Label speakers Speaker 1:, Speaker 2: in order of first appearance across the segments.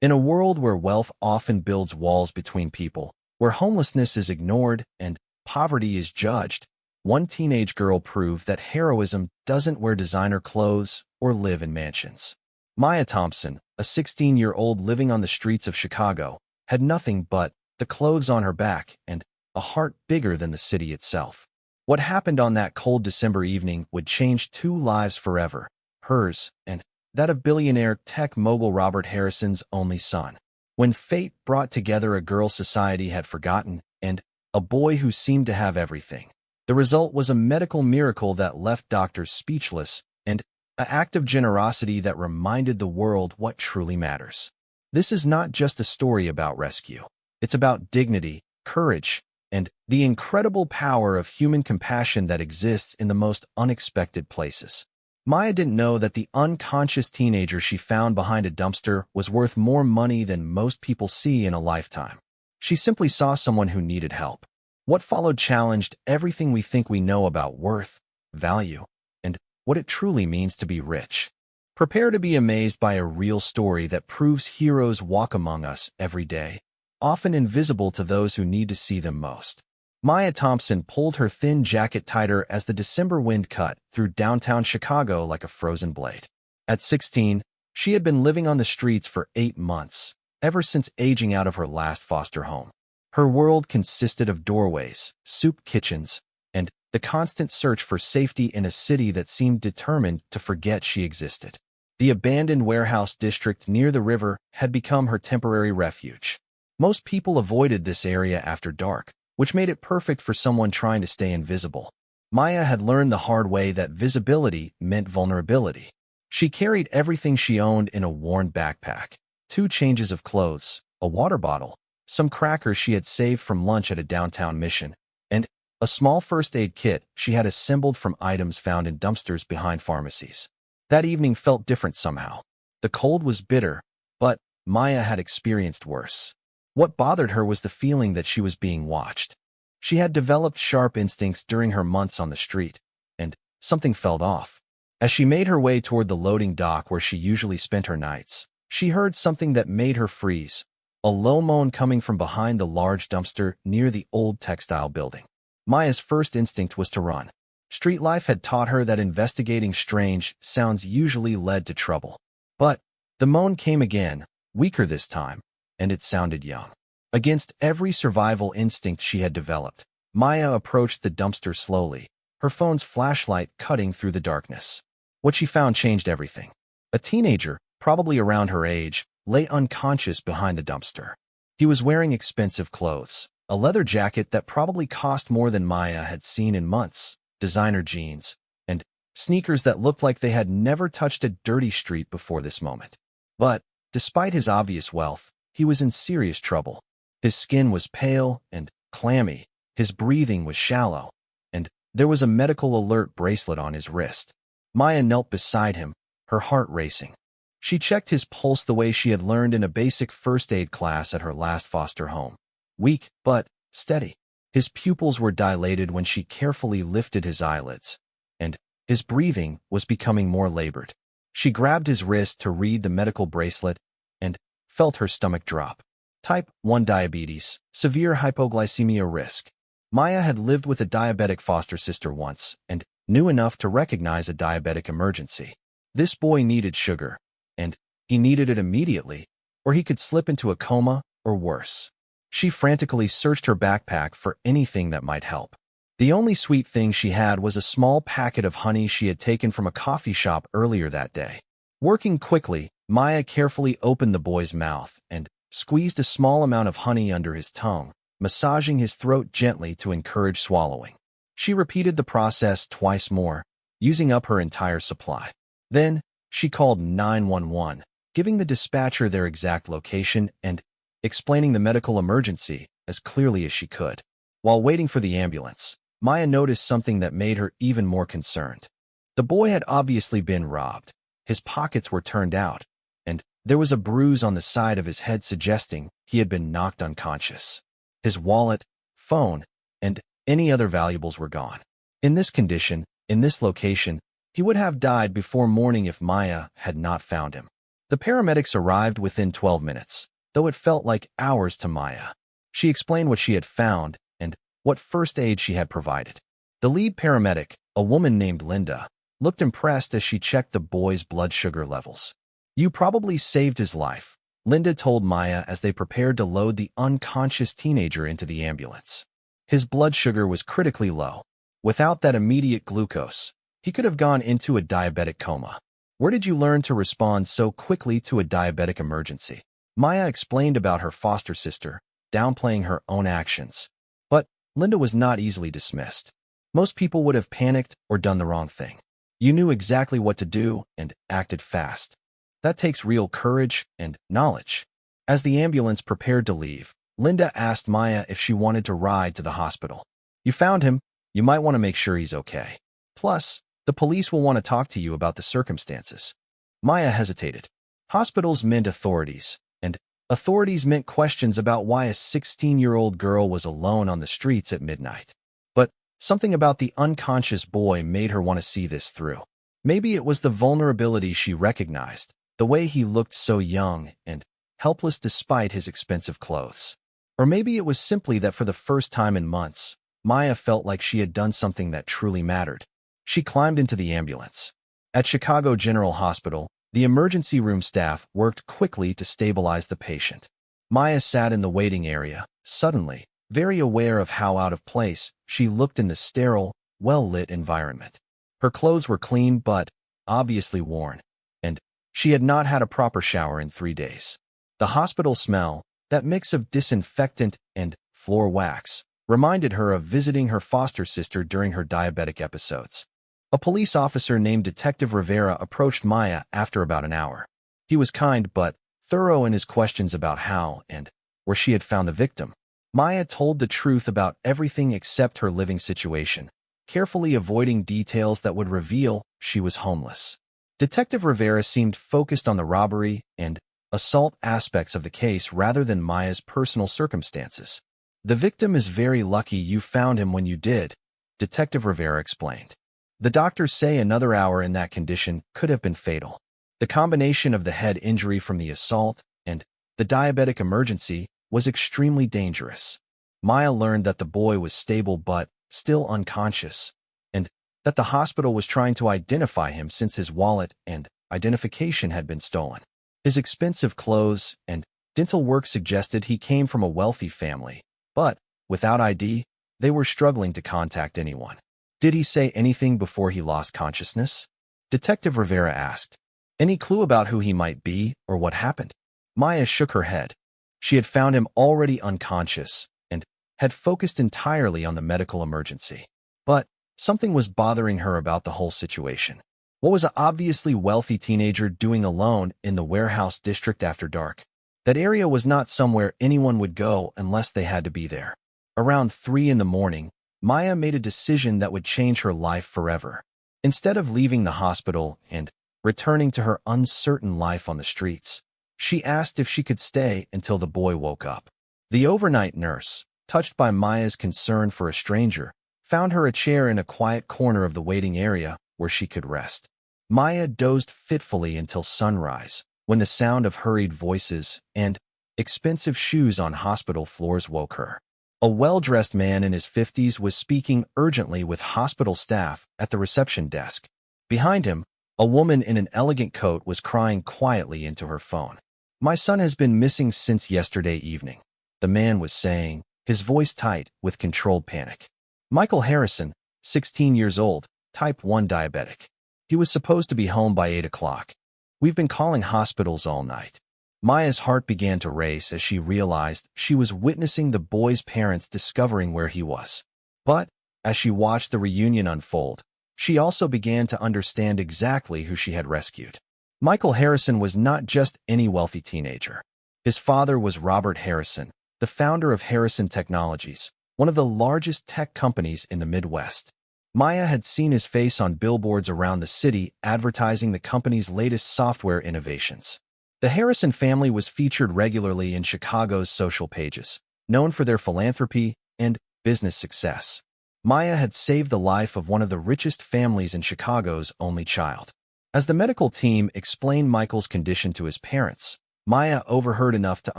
Speaker 1: In a world where wealth often builds walls between people, where homelessness is ignored and poverty is judged, one teenage girl proved that heroism doesn't wear designer clothes or live in mansions. Maya Thompson, a 16-year-old living on the streets of Chicago, had nothing but the clothes on her back and a heart bigger than the city itself. What happened on that cold December evening would change two lives forever, hers and that of billionaire tech mogul Robert Harrison's only son. When fate brought together a girl society had forgotten and a boy who seemed to have everything, the result was a medical miracle that left doctors speechless and an act of generosity that reminded the world what truly matters. This is not just a story about rescue. It's about dignity, courage, and the incredible power of human compassion that exists in the most unexpected places. Maya didn't know that the unconscious teenager she found behind a dumpster was worth more money than most people see in a lifetime. She simply saw someone who needed help. What followed challenged everything we think we know about worth, value, and what it truly means to be rich. Prepare to be amazed by a real story that proves heroes walk among us every day, often invisible to those who need to see them most. Maya Thompson pulled her thin jacket tighter as the December wind cut through downtown Chicago like a frozen blade. At 16, she had been living on the streets for 8 months, ever since aging out of her last foster home. Her world consisted of doorways, soup kitchens, and the constant search for safety in a city that seemed determined to forget she existed. The abandoned warehouse district near the river had become her temporary refuge. Most people avoided this area after dark, which made it perfect for someone trying to stay invisible. Maya had learned the hard way that visibility meant vulnerability. She carried everything she owned in a worn backpack: 2 changes of clothes, a water bottle, some crackers she had saved from lunch at a downtown mission, and a small first aid kit she had assembled from items found in dumpsters behind pharmacies. That evening felt different somehow. The cold was bitter, but Maya had experienced worse. What bothered her was the feeling that she was being watched. She had developed sharp instincts during her months on the street, and something felt off. As she made her way toward the loading dock where she usually spent her nights, she heard something that made her freeze, a low moan coming from behind the large dumpster near the old textile building. Maya's first instinct was to run. Street life had taught her that investigating strange sounds usually led to trouble. But the moan came again, weaker this time, and it sounded young. Against every survival instinct she had developed, Maya approached the dumpster slowly, her phone's flashlight cutting through the darkness. What she found changed everything. A teenager, probably around her age, lay unconscious behind the dumpster. He was wearing expensive clothes, a leather jacket that probably cost more than Maya had seen in months, designer jeans, and sneakers that looked like they had never touched a dirty street before this moment. But, despite his obvious wealth, he was in serious trouble. His skin was pale and clammy, his breathing was shallow, and there was a medical alert bracelet on his wrist. Maya knelt beside him, her heart racing. She checked his pulse the way she had learned in a basic first aid class at her last foster home. Weak, but steady. His pupils were dilated when she carefully lifted his eyelids, and his breathing was becoming more labored. She grabbed his wrist to read the medical bracelet and felt her stomach drop. Type 1 diabetes, severe hypoglycemia risk. Maya had lived with a diabetic foster sister once and knew enough to recognize a diabetic emergency. This boy needed sugar, and he needed it immediately, or he could slip into a coma or worse. She frantically searched her backpack for anything that might help. The only sweet thing she had was a small packet of honey she had taken from a coffee shop earlier that day. Working quickly, Maya carefully opened the boy's mouth and squeezed a small amount of honey under his tongue, massaging his throat gently to encourage swallowing. She repeated the process twice more, using up her entire supply. Then, she called 911, giving the dispatcher their exact location and explaining the medical emergency as clearly as she could. While waiting for the ambulance, Maya noticed something that made her even more concerned. The boy had obviously been robbed. His pockets were turned out, and there was a bruise on the side of his head suggesting he had been knocked unconscious. His wallet, phone, and any other valuables were gone. In this condition, in this location, he would have died before morning if Maya had not found him. The paramedics arrived within 12 minutes, though it felt like hours to Maya. She explained what she had found and what first aid she had provided. The lead paramedic, a woman named Linda, looked impressed as she checked the boy's blood sugar levels. "You probably saved his life," Linda told Maya as they prepared to load the unconscious teenager into the ambulance. His blood sugar was critically low. Without that immediate glucose, he could have gone into a diabetic coma. "Where did you learn to respond so quickly to a diabetic emergency?" Maya explained about her foster sister, downplaying her own actions. But Linda was not easily dismissed. "Most people would have panicked or done the wrong thing. You knew exactly what to do and acted fast. That takes real courage and knowledge." As the ambulance prepared to leave, Linda asked Maya if she wanted to ride to the hospital. "You found him. You might want to make sure he's okay. Plus, the police will want to talk to you about the circumstances." Maya hesitated. Hospitals meant authorities, and authorities meant questions about why a 16-year-old girl was alone on the streets at midnight. But something about the unconscious boy made her want to see this through. Maybe it was the vulnerability she recognized, the way he looked so young and helpless despite his expensive clothes. Or maybe it was simply that for the first time in months, Maya felt like she had done something that truly mattered. She climbed into the ambulance. At Chicago General Hospital, the emergency room staff worked quickly to stabilize the patient. Maya sat in the waiting area. Suddenly, very aware of how out of place she looked in the sterile, well-lit environment. Her clothes were clean but obviously worn, and she had not had a proper shower in 3 days. The hospital smell, that mix of disinfectant and floor wax, reminded her of visiting her foster sister during her diabetic episodes. A police officer named Detective Rivera approached Maya after about an hour. He was kind but thorough in his questions about how and where she had found the victim. Maya told the truth about everything except her living situation, carefully avoiding details that would reveal she was homeless. Detective Rivera seemed focused on the robbery and assault aspects of the case rather than Maya's personal circumstances. "The victim is very lucky you found him when you did," Detective Rivera explained. "The doctors say another hour in that condition could have been fatal. The combination of the head injury from the assault and the diabetic emergency was extremely dangerous." Maya learned that the boy was stable but still unconscious, and that the hospital was trying to identify him since his wallet and identification had been stolen. His expensive clothes and dental work suggested he came from a wealthy family, but without ID, they were struggling to contact anyone. "Did he say anything before he lost consciousness?" Detective Rivera asked. "Any clue about who he might be or what happened?" Maya shook her head. She had found him already unconscious and had focused entirely on the medical emergency. But something was bothering her about the whole situation. What was an obviously wealthy teenager doing alone in the warehouse district after dark? That area was not somewhere anyone would go unless they had to be there. Around 3 in the morning, Maya made a decision that would change her life forever. Instead of leaving the hospital and returning to her uncertain life on the streets, she asked if she could stay until the boy woke up. The overnight nurse, touched by Maya's concern for a stranger, found her a chair in a quiet corner of the waiting area where she could rest. Maya dozed fitfully until sunrise, when the sound of hurried voices and expensive shoes on hospital floors woke her. A well-dressed man in his 50s was speaking urgently with hospital staff at the reception desk. Behind him, a woman in an elegant coat was crying quietly into her phone. "My son has been missing since yesterday evening," the man was saying, his voice tight with controlled panic. "Michael Harrison, 16 years old, type 1 diabetic. He was supposed to be home by 8 o'clock. We've been calling hospitals all night." Maya's heart began to race as she realized she was witnessing the boy's parents discovering where he was. But as she watched the reunion unfold, she also began to understand exactly who she had rescued. Michael Harrison was not just any wealthy teenager. His father was Robert Harrison, the founder of Harrison Technologies, one of the largest tech companies in the Midwest. Maya had seen his face on billboards around the city advertising the company's latest software innovations. The Harrison family was featured regularly in Chicago's social pages, known for their philanthropy and business success. Maya had saved the life of one of the richest families in Chicago's only child. As the medical team explained Michael's condition to his parents, Maya overheard enough to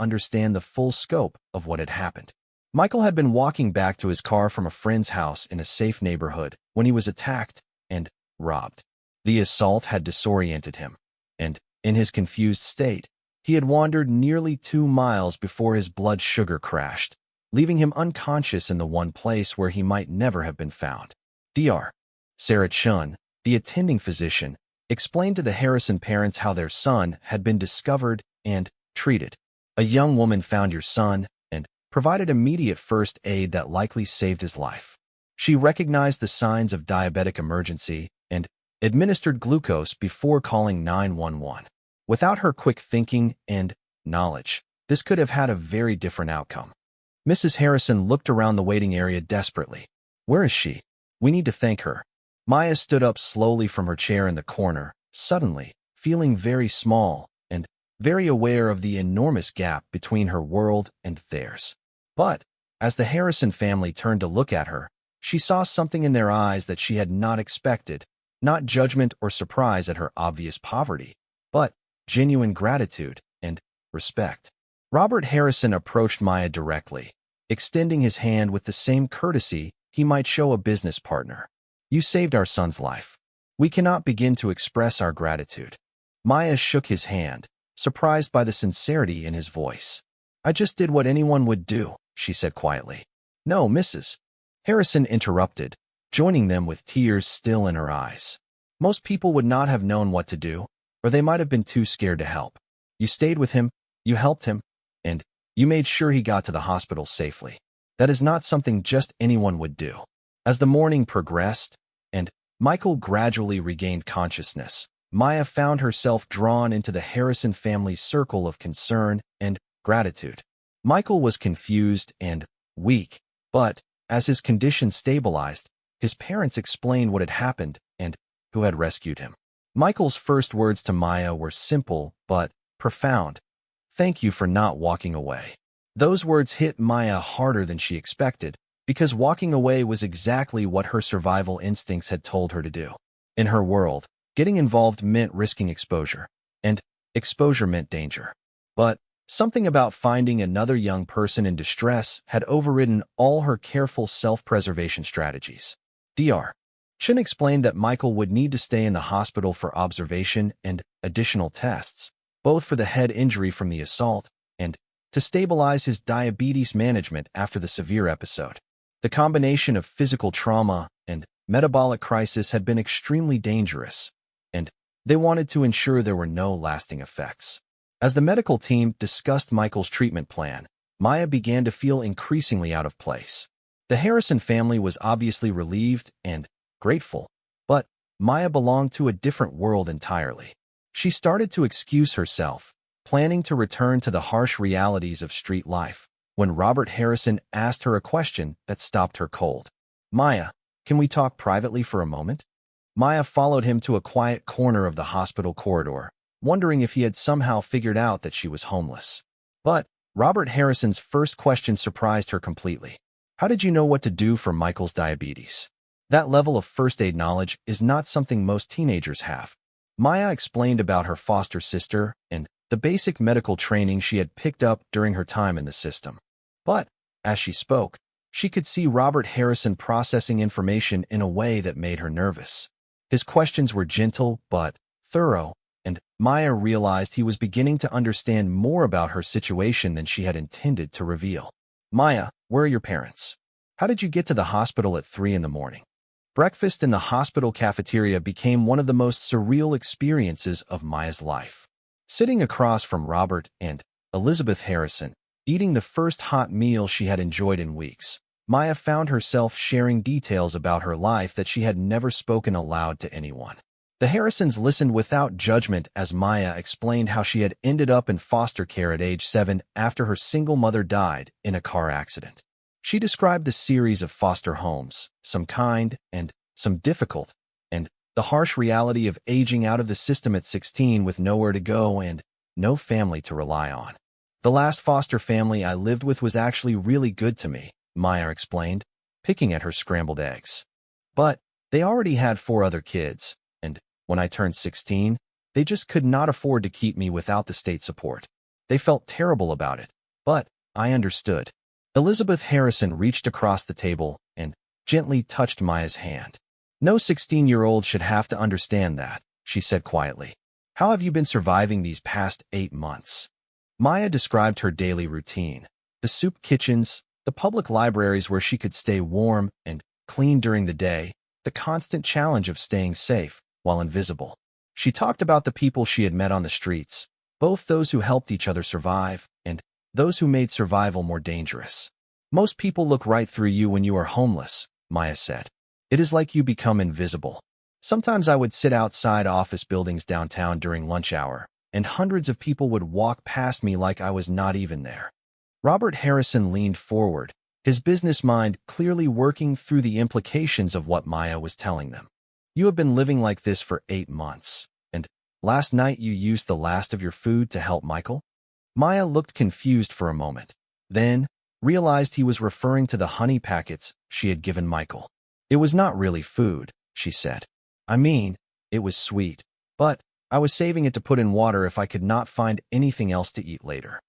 Speaker 1: understand the full scope of what had happened. Michael had been walking back to his car from a friend's house in a safe neighborhood when he was attacked and robbed. The assault had disoriented him, and, in his confused state, he had wandered nearly 2 miles before his blood sugar crashed, leaving him unconscious in the one place where he might never have been found. Dr. Sarah Chun, the attending physician, explained to the Harrison parents how their son had been discovered and treated. A young woman found your son and provided immediate first aid that likely saved his life. She recognized the signs of diabetic emergency and administered glucose before calling 911. Without her quick thinking and knowledge, this could have had a very different outcome. Mrs. Harrison looked around the waiting area desperately. Where is she? We need to thank her. Maya stood up slowly from her chair in the corner, suddenly feeling very small and very aware of the enormous gap between her world and theirs. But, as the Harrison family turned to look at her, she saw something in their eyes that she had not expected, not judgment or surprise at her obvious poverty, but genuine gratitude and respect. Robert Harrison approached Maya directly, extending his hand with the same courtesy he might show a business partner. You saved our son's life. We cannot begin to express our gratitude. Maya shook his hand, surprised by the sincerity in his voice. I just did what anyone would do, she said quietly. No, Mrs. Harrison interrupted, joining them with tears still in her eyes. Most people would not have known what to do, or they might have been too scared to help. You stayed with him, you helped him, and you made sure he got to the hospital safely. That is not something just anyone would do. As the morning progressed, and Michael gradually regained consciousness, Maya found herself drawn into the Harrison family's circle of concern and gratitude. Michael was confused and weak, but, as his condition stabilized, his parents explained what had happened and who had rescued him. Michael's first words to Maya were simple but profound. Thank you for not walking away. Those words hit Maya harder than she expected, because walking away was exactly what her survival instincts had told her to do. In her world, getting involved meant risking exposure, and exposure meant danger. But something about finding another young person in distress had overridden all her careful self-preservation strategies. Dr. Chen explained that Michael would need to stay in the hospital for observation and additional tests, both for the head injury from the assault and to stabilize his diabetes management after the severe episode. The combination of physical trauma and metabolic crisis had been extremely dangerous, and they wanted to ensure there were no lasting effects. As the medical team discussed Michael's treatment plan, Maya began to feel increasingly out of place. The Harrison family was obviously relieved and grateful, but Maya belonged to a different world entirely. She started to excuse herself, planning to return to the harsh realities of street life, when Robert Harrison asked her a question that stopped her cold. Maya, can we talk privately for a moment? Maya followed him to a quiet corner of the hospital corridor, wondering if he had somehow figured out that she was homeless. But Robert Harrison's first question surprised her completely. How did you know what to do for Michael's diabetes? That level of first aid knowledge is not something most teenagers have. Maya explained about her foster sister and the basic medical training she had picked up during her time in the system. But, as she spoke, she could see Robert Harrison processing information in a way that made her nervous. His questions were gentle but thorough, and Maya realized he was beginning to understand more about her situation than she had intended to reveal. Maya, where are your parents? How did you get to the hospital at 3 in the morning? Breakfast in the hospital cafeteria became one of the most surreal experiences of Maya's life. Sitting across from Robert and Elizabeth Harrison, eating the first hot meal she had enjoyed in weeks, Maya found herself sharing details about her life that she had never spoken aloud to anyone. The Harrisons listened without judgment as Maya explained how she had ended up in foster care at age 7 after her single mother died in a car accident. She described the series of foster homes, some kind and some difficult, and the harsh reality of aging out of the system at 16 with nowhere to go and no family to rely on. The last foster family I lived with was actually really good to me, Maya explained, picking at her scrambled eggs. But they already had 4 other kids, and When I turned 16, they just could not afford to keep me without the state support. They felt terrible about it, but I understood. Elizabeth Harrison reached across the table and gently touched Maya's hand. No 16-year-old should have to understand that, she said quietly. How have you been surviving these past 8 months? Maya described her daily routine. The soup kitchens, the public libraries where she could stay warm and clean during the day, the constant challenge of staying safe while invisible. She talked about the people she had met on the streets, both those who helped each other survive and those who made survival more dangerous. Most people look right through you when you are homeless, Maya said. It is like you become invisible. Sometimes I would sit outside office buildings downtown during lunch hour, and hundreds of people would walk past me like I was not even there. Robert Harrison leaned forward, his business mind clearly working through the implications of what Maya was telling them. You have been living like this for 8 months, and last night you used the last of your food to help Michael? Maya looked confused for a moment, then realized he was referring to the honey packets she had given Michael. It was not really food, she said. I mean, it was sweet, but I was saving it to put in water if I could not find anything else to eat later.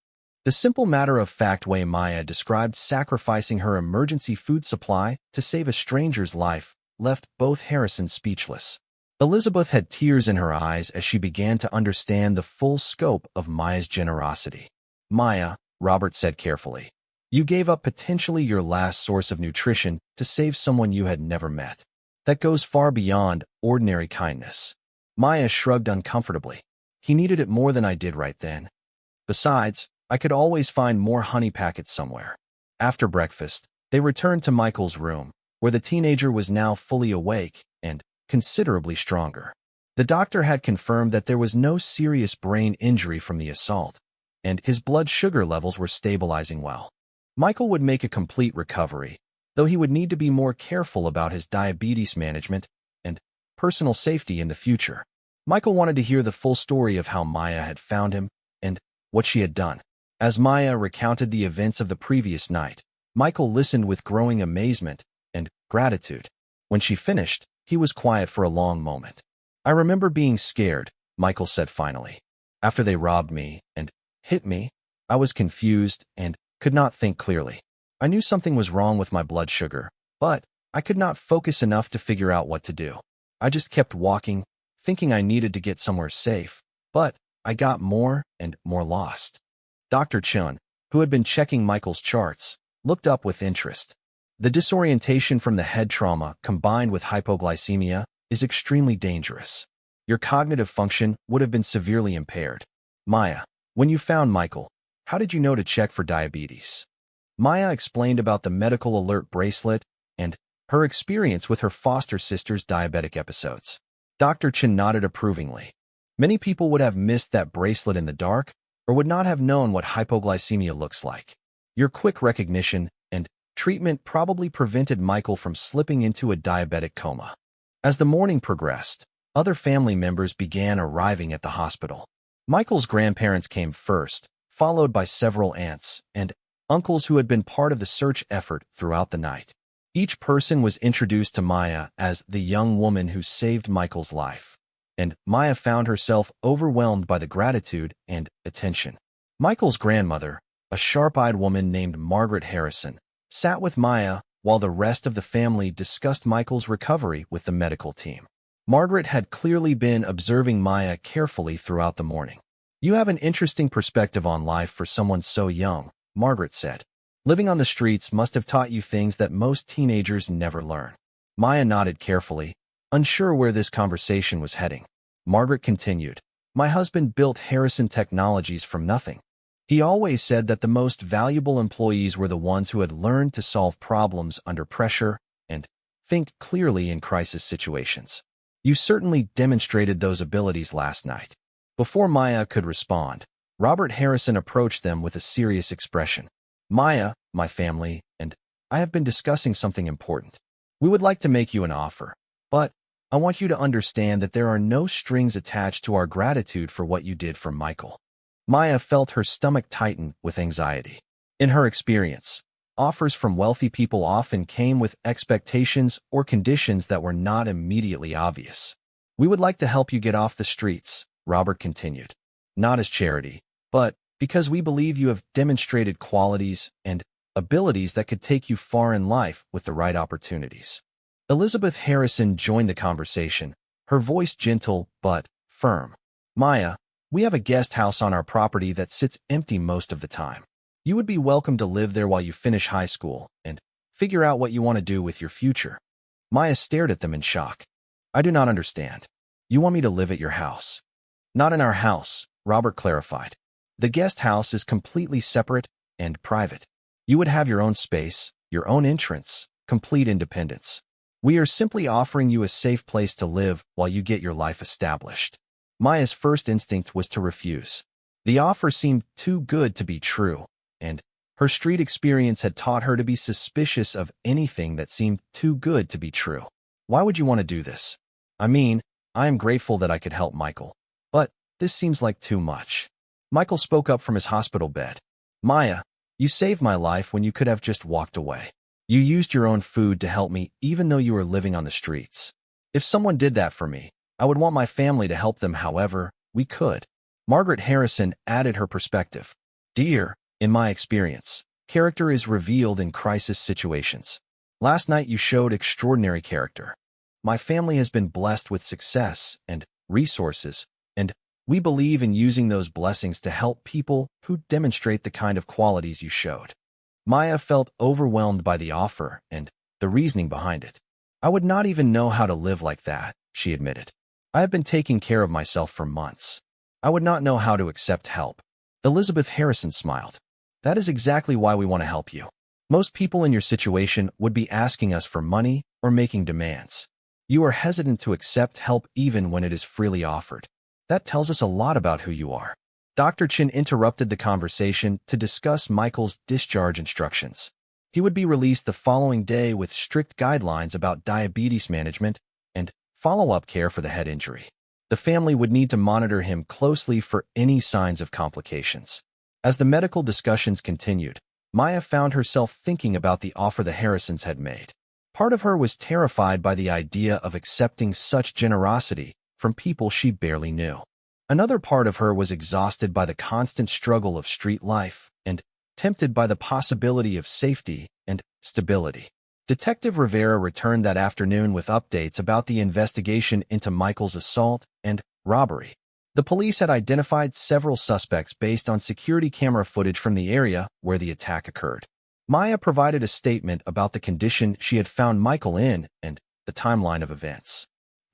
Speaker 1: The simple matter-of-fact way Maya described sacrificing her emergency food supply to save a stranger's life left both Harrisons speechless. Elizabeth had tears in her eyes as she began to understand the full scope of Maya's generosity. Maya, Robert said carefully, you gave up potentially your last source of nutrition to save someone you had never met. That goes far beyond ordinary kindness. Maya shrugged uncomfortably. He needed it more than I did right then. Besides, I could always find more honey packets somewhere. After breakfast, they returned to Michael's room, where the teenager was now fully awake and considerably stronger. The doctor had confirmed that there was no serious brain injury from the assault, and his blood sugar levels were stabilizing well. Michael would make a complete recovery, though he would need to be more careful about his diabetes management and personal safety in the future. Michael wanted to hear the full story of how Maya had found him and what she had done. As Maya recounted the events of the previous night, Michael listened with growing amazement and gratitude. When she finished, he was quiet for a long moment. I remember being scared, Michael said finally. After they robbed me and hit me, I was confused and could not think clearly. I knew something was wrong with my blood sugar, but I could not focus enough to figure out what to do. I just kept walking, thinking I needed to get somewhere safe, but I got more and more lost. Dr. Chun, who had been checking Michael's charts, looked up with interest. The disorientation from the head trauma combined with hypoglycemia is extremely dangerous. Your cognitive function would have been severely impaired. Maya, when you found Michael, how did you know to check for diabetes? Maya explained about the medical alert bracelet and her experience with her foster sister's diabetic episodes. Dr. Chin nodded approvingly. Many people would have missed that bracelet in the dark or would not have known what hypoglycemia looks like. Your quick recognition and treatment probably prevented Michael from slipping into a diabetic coma. As the morning progressed, other family members began arriving at the hospital. Michael's grandparents came first, followed by several aunts and uncles who had been part of the search effort throughout the night. Each person was introduced to Maya as the young woman who saved Michael's life, and Maya found herself overwhelmed by the gratitude and attention. Michael's grandmother, a sharp-eyed woman named Margaret Harrison, sat with Maya while the rest of the family discussed Michael's recovery with the medical team. Margaret had clearly been observing Maya carefully throughout the morning. You have an interesting perspective on life for someone so young, Margaret said. Living on the streets must have taught you things that most teenagers never learn. Maya nodded carefully, unsure where this conversation was heading. Margaret continued, my husband built Harrison Technologies from nothing. He always said that the most valuable employees were the ones who had learned to solve problems under pressure and think clearly in crisis situations. You certainly demonstrated those abilities last night. Before Maya could respond, Robert Harrison approached them with a serious expression. Maya, my family, and I have been discussing something important. We would like to make you an offer, but I want you to understand that there are no strings attached to our gratitude for what you did for Michael. Maya felt her stomach tighten with anxiety. In her experience, offers from wealthy people often came with expectations or conditions that were not immediately obvious. We would like to help you get off the streets, Robert continued. Not as charity, but because we believe you have demonstrated qualities and abilities that could take you far in life with the right opportunities. Elizabeth Harrison joined the conversation, her voice gentle but firm. Maya, we have a guest house on our property that sits empty most of the time. You would be welcome to live there while you finish high school and figure out what you want to do with your future. Maya stared at them in shock. I do not understand. You want me to live at your house? Not in our house, Robert clarified. The guest house is completely separate and private. You would have your own space, your own entrance, complete independence. We are simply offering you a safe place to live while you get your life established. Maya's first instinct was to refuse. The offer seemed too good to be true, and her street experience had taught her to be suspicious of anything that seemed too good to be true. Why would you want to do this? I mean, I am grateful that I could help Michael, but this seems like too much. Michael spoke up from his hospital bed. Maya, you saved my life when you could have just walked away. You used your own food to help me even though you were living on the streets. If someone did that for me, I would want my family to help them however we could. Margaret Harrison added her perspective. Dear, in my experience, character is revealed in crisis situations. Last night you showed extraordinary character. My family has been blessed with success and resources, and we believe in using those blessings to help people who demonstrate the kind of qualities you showed. Maya felt overwhelmed by the offer and the reasoning behind it. I would not even know how to live like that, she admitted. I have been taking care of myself for months. I would not know how to accept help. Elizabeth Harrison smiled. That is exactly why we want to help you. Most people in your situation would be asking us for money or making demands. You are hesitant to accept help even when it is freely offered. That tells us a lot about who you are. Dr. Chin interrupted the conversation to discuss Michael's discharge instructions. He would be released the following day with strict guidelines about diabetes management and follow-up care for the head injury. The family would need to monitor him closely for any signs of complications. As the medical discussions continued, Maya found herself thinking about the offer the Harrisons had made. Part of her was terrified by the idea of accepting such generosity from people she barely knew. Another part of her was exhausted by the constant struggle of street life and tempted by the possibility of safety and stability. Detective Rivera returned that afternoon with updates about the investigation into Michael's assault and robbery. The police had identified several suspects based on security camera footage from the area where the attack occurred. Maya provided a statement about the condition she had found Michael in and the timeline of events.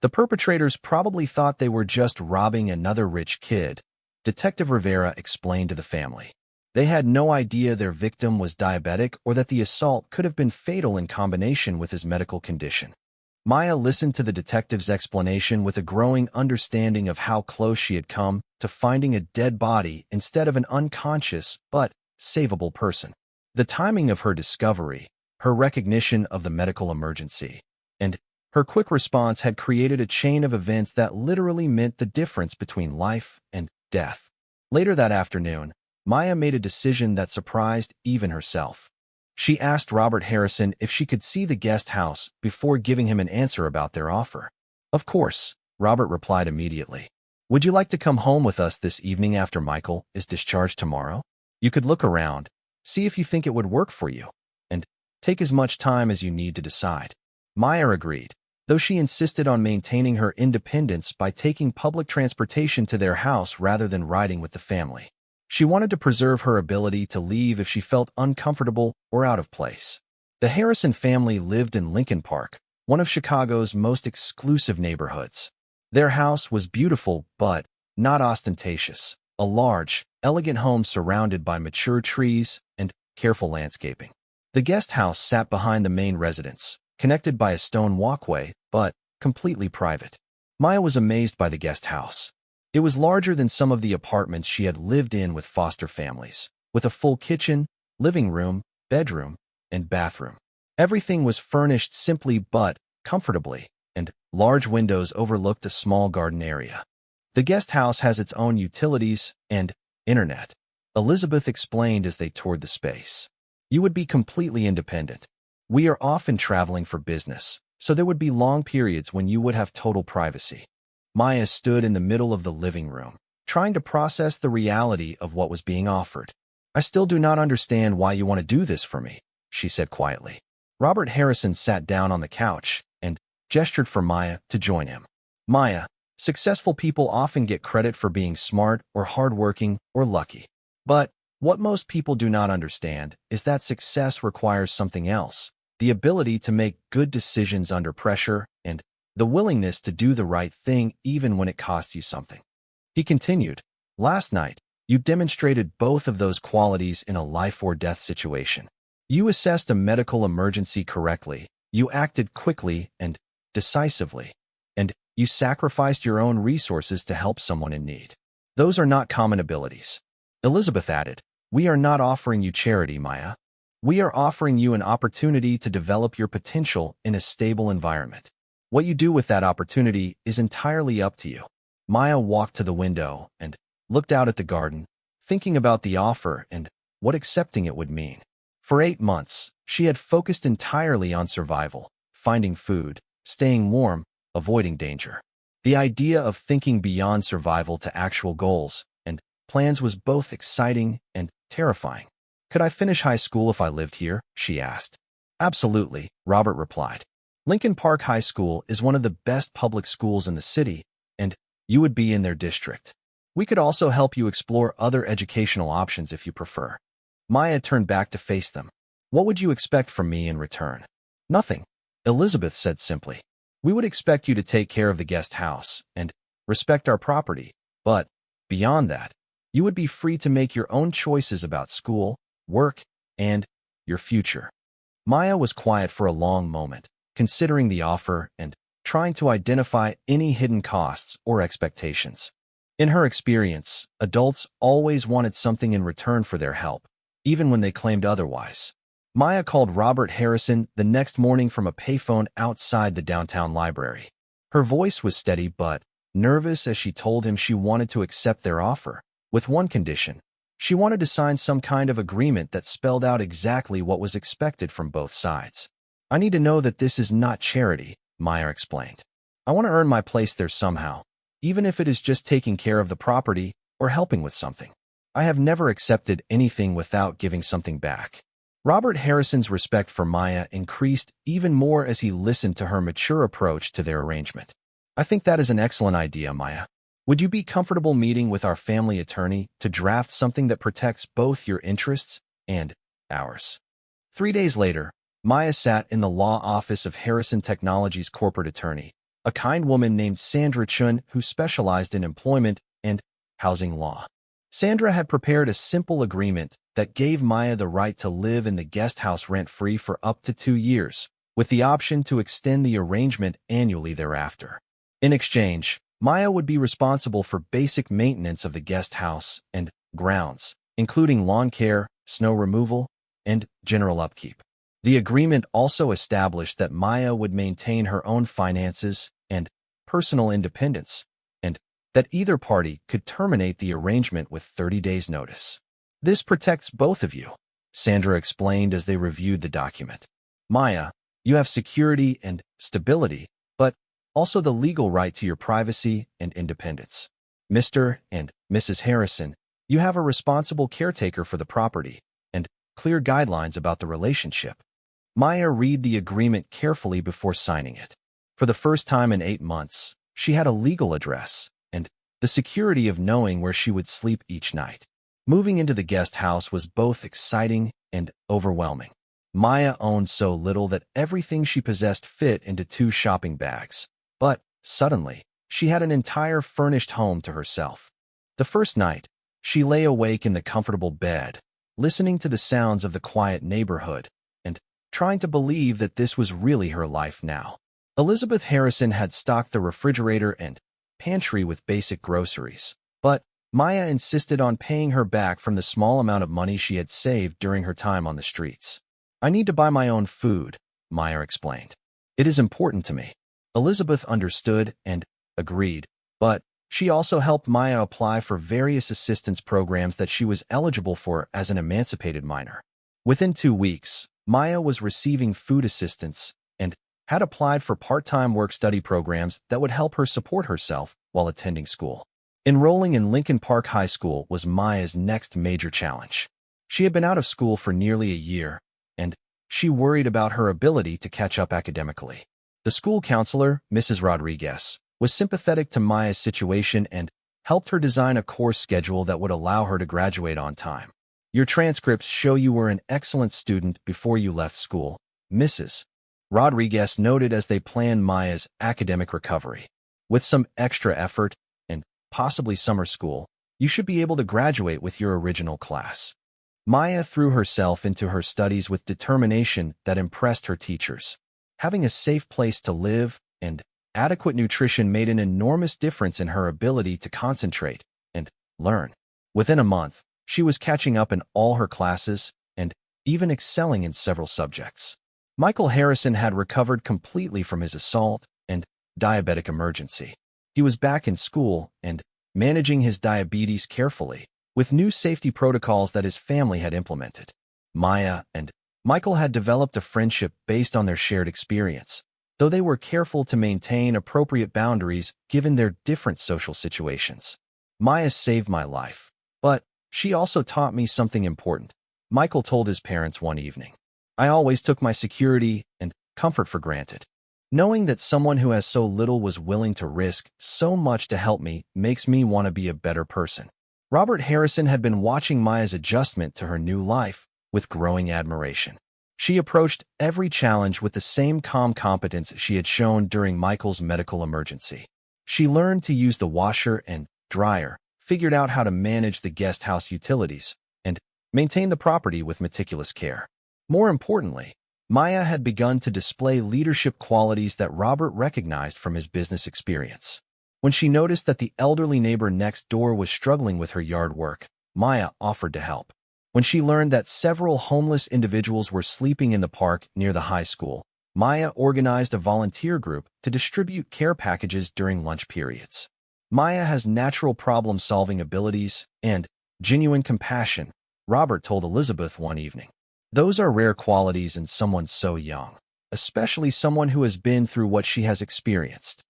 Speaker 1: The perpetrators probably thought they were just robbing another rich kid, Detective Rivera explained to the family. They had no idea their victim was diabetic or that the assault could have been fatal in combination with his medical condition. Maya listened to the detective's explanation with a growing understanding of how close she had come to finding a dead body instead of an unconscious but savable person. The timing of her discovery, her recognition of the medical emergency, and her quick response had created a chain of events that literally meant the difference between life and death. Later that afternoon, Maya made a decision that surprised even herself. She asked Robert Harrison if she could see the guest house before giving him an answer about their offer. Of course, Robert replied immediately. Would you like to come home with us this evening after Michael is discharged tomorrow? You could look around, see if you think it would work for you, and take as much time as you need to decide. Maya agreed, though she insisted on maintaining her independence by taking public transportation to their house rather than riding with the family. She wanted to preserve her ability to leave if she felt uncomfortable or out of place. The Harrison family lived in Lincoln Park, one of Chicago's most exclusive neighborhoods. Their house was beautiful but not ostentatious, a large, elegant home surrounded by mature trees and careful landscaping. The guest house sat behind the main residence, connected by a stone walkway, but completely private. Maya was amazed by the guest house. It was larger than some of the apartments she had lived in with foster families, with a full kitchen, living room, bedroom, and bathroom. Everything was furnished simply but comfortably, and large windows overlooked a small garden area. The guest house has its own utilities and internet, Elizabeth explained as they toured the space. You would be completely independent. We are often traveling for business, so there would be long periods when you would have total privacy. Maya stood in the middle of the living room, trying to process the reality of what was being offered. I still do not understand why you want to do this for me, she said quietly. Robert Harrison sat down on the couch and gestured for Maya to join him. Maya, successful people often get credit for being smart or hardworking or lucky. But what most people do not understand is that success requires something else: the ability to make good decisions under pressure and the willingness to do the right thing even when it costs you something. He continued, last night, you demonstrated both of those qualities in a life-or-death situation. You assessed a medical emergency correctly, you acted quickly and decisively, and you sacrificed your own resources to help someone in need. Those are not common abilities. Elizabeth added, we are not offering you charity, Maya. We are offering you an opportunity to develop your potential in a stable environment. What you do with that opportunity is entirely up to you. Maya walked to the window and looked out at the garden, thinking about the offer and what accepting it would mean. For 8 months, she had focused entirely on survival, finding food, staying warm, avoiding danger. The idea of thinking beyond survival to actual goals and plans was both exciting and terrifying. Could I finish high school if I lived here? She asked. Absolutely, Robert replied. Lincoln Park High School is one of the best public schools in the city, and you would be in their district. We could also help you explore other educational options if you prefer. Maya turned back to face them. What would you expect from me in return? Nothing, Elizabeth said simply. We would expect you to take care of the guest house and respect our property, but beyond that, you would be free to make your own choices about school, work, and your future. Maya was quiet for a long moment, considering the offer and trying to identify any hidden costs or expectations. In her experience, adults always wanted something in return for their help, even when they claimed otherwise. Maya called Robert Harrison the next morning from a payphone outside the downtown library. Her voice was steady but nervous as she told him she wanted to accept their offer, with one condition. She wanted to sign some kind of agreement that spelled out exactly what was expected from both sides. I need to know that this is not charity, Maya explained. I want to earn my place there somehow, even if it is just taking care of the property or helping with something. I have never accepted anything without giving something back. Robert Harrison's respect for Maya increased even more as he listened to her mature approach to their arrangement. I think that is an excellent idea, Maya. Would you be comfortable meeting with our family attorney to draft something that protects both your interests and ours? 3 days later, Maya sat in the law office of Harrison Technologies' corporate attorney, a kind woman named Sandra Chun who specialized in employment and housing law. Sandra had prepared a simple agreement that gave Maya the right to live in the guest house rent-free for up to 2 years, with the option to extend the arrangement annually thereafter. In exchange, Maya would be responsible for basic maintenance of the guest house and grounds, including lawn care, snow removal, and general upkeep. The agreement also established that Maya would maintain her own finances and personal independence, and that either party could terminate the arrangement with 30 days' notice. This protects both of you, Sandra explained as they reviewed the document. Maya, you have security and stability, but also the legal right to your privacy and independence. Mr. and Mrs. Harrison, you have a responsible caretaker for the property and clear guidelines about the relationship. Maya read the agreement carefully before signing it. For the first time in 8 months, she had a legal address and the security of knowing where she would sleep each night. Moving into the guest house was both exciting and overwhelming. Maya owned so little that everything she possessed fit into 2 shopping bags. But, suddenly, she had an entire furnished home to herself. The first night, she lay awake in the comfortable bed, listening to the sounds of the quiet neighborhood, and trying to believe that this was really her life now. Elizabeth Harrison had stocked the refrigerator and pantry with basic groceries, but Maya insisted on paying her back from the small amount of money she had saved during her time on the streets. I need to buy my own food, Maya explained. It is important to me. Elizabeth understood and agreed, but she also helped Maya apply for various assistance programs that she was eligible for as an emancipated minor. Within 2 weeks, Maya was receiving food assistance and had applied for part-time work-study programs that would help her support herself while attending school. Enrolling in Lincoln Park High School was Maya's next major challenge. She had been out of school for nearly a year, and she worried about her ability to catch up academically. The school counselor, Mrs. Rodriguez, was sympathetic to Maya's situation and helped her design a course schedule that would allow her to graduate on time. "Your transcripts show you were an excellent student before you left school," Mrs. Rodriguez noted as they planned Maya's academic recovery. "With some extra effort, and possibly summer school, you should be able to graduate with your original class." Maya threw herself into her studies with determination that impressed her teachers. Having a safe place to live and adequate nutrition made an enormous difference in her ability to concentrate and learn. Within a month, she was catching up in all her classes and even excelling in several subjects. Michael Harrison had recovered completely from his assault and diabetic emergency. He was back in school and managing his diabetes carefully, with new safety protocols that his family had implemented. Maya and Michael had developed a friendship based on their shared experience, though they were careful to maintain appropriate boundaries given their different social situations. "Maya saved my life, but she also taught me something important," Michael told his parents one evening. "I always took my security and comfort for granted. Knowing that someone who has so little was willing to risk so much to help me makes me want to be a better person." Robert Harrison had been watching Maya's adjustment to her new life with growing admiration. She approached every challenge with the same calm competence she had shown during Michael's medical emergency. She learned to use the washer and dryer, figured out how to manage the guest house utilities, and maintain the property with meticulous care. More importantly, Maya had begun to display leadership qualities that Robert recognized from his business experience. When she noticed that the elderly neighbor next door was struggling with her yard work, Maya offered to help. When she learned that several homeless individuals were sleeping in the park near the high school, Maya organized a volunteer group to distribute care packages during lunch periods. Maya has natural problem-solving abilities and genuine compassion, Robert told Elizabeth one evening. "Those are rare qualities in someone so young, especially someone who has been through what she has experienced."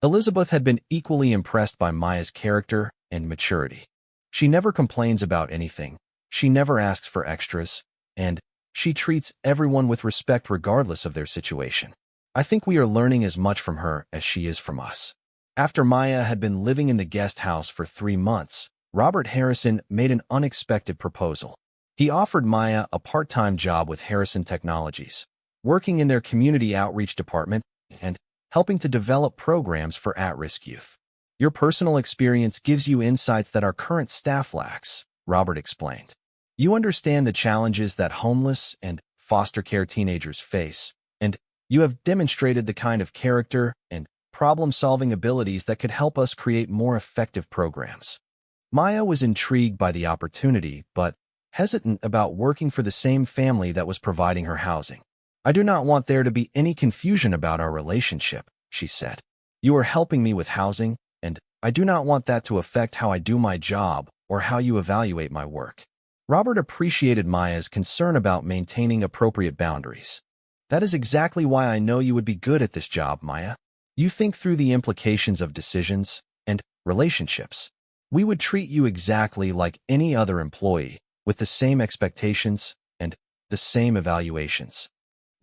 Speaker 1: Elizabeth had been equally impressed by Maya's character and maturity. She never complains about anything, she never asks for extras, and she treats everyone with respect regardless of their situation. "I think we are learning as much from her as she is from us." After Maya had been living in the guest house for 3 months, Robert Harrison made an unexpected proposal. He offered Maya a part-time job with Harrison Technologies, working in their community outreach department and helping to develop programs for at-risk youth. "Your personal experience gives you insights that our current staff lacks," Robert explained. "You understand the challenges that homeless and foster care teenagers face, and you have demonstrated the kind of character and problem-solving abilities that could help us create more effective programs." Maya was intrigued by the opportunity, but hesitant about working for the same family that was providing her housing. "I do not want there to be any confusion about our relationship," she said. "You are helping me with housing, and I do not want that to affect how I do my job or how you evaluate my work." Robert appreciated Maya's concern about maintaining appropriate boundaries. "That is exactly why I know you would be good at this job, Maya. You think through the implications of decisions and relationships. We would treat you exactly like any other employee, with the same expectations and the same evaluations."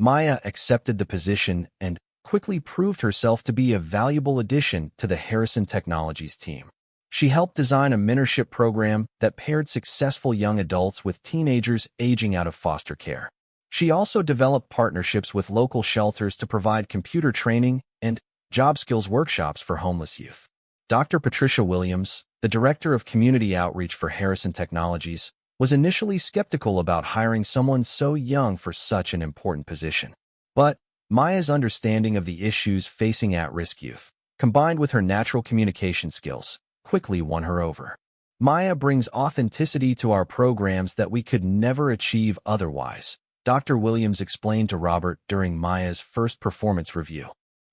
Speaker 1: Maya accepted the position and quickly proved herself to be a valuable addition to the Harrison Technologies team. She helped design a mentorship program that paired successful young adults with teenagers aging out of foster care. She also developed partnerships with local shelters to provide computer training and job skills workshops for homeless youth. Dr. Patricia Williams, the Director of Community Outreach for Harrison Technologies, was initially skeptical about hiring someone so young for such an important position. But Maya's understanding of the issues facing at-risk youth, combined with her natural communication skills, quickly won her over. "Maya brings authenticity to our programs that we could never achieve otherwise," Dr. Williams explained to Robert during Maya's first performance review.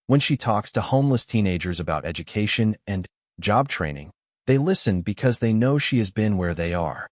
Speaker 1: When she talks to homeless teenagers about education and job training, they listen because they know she has been where they are.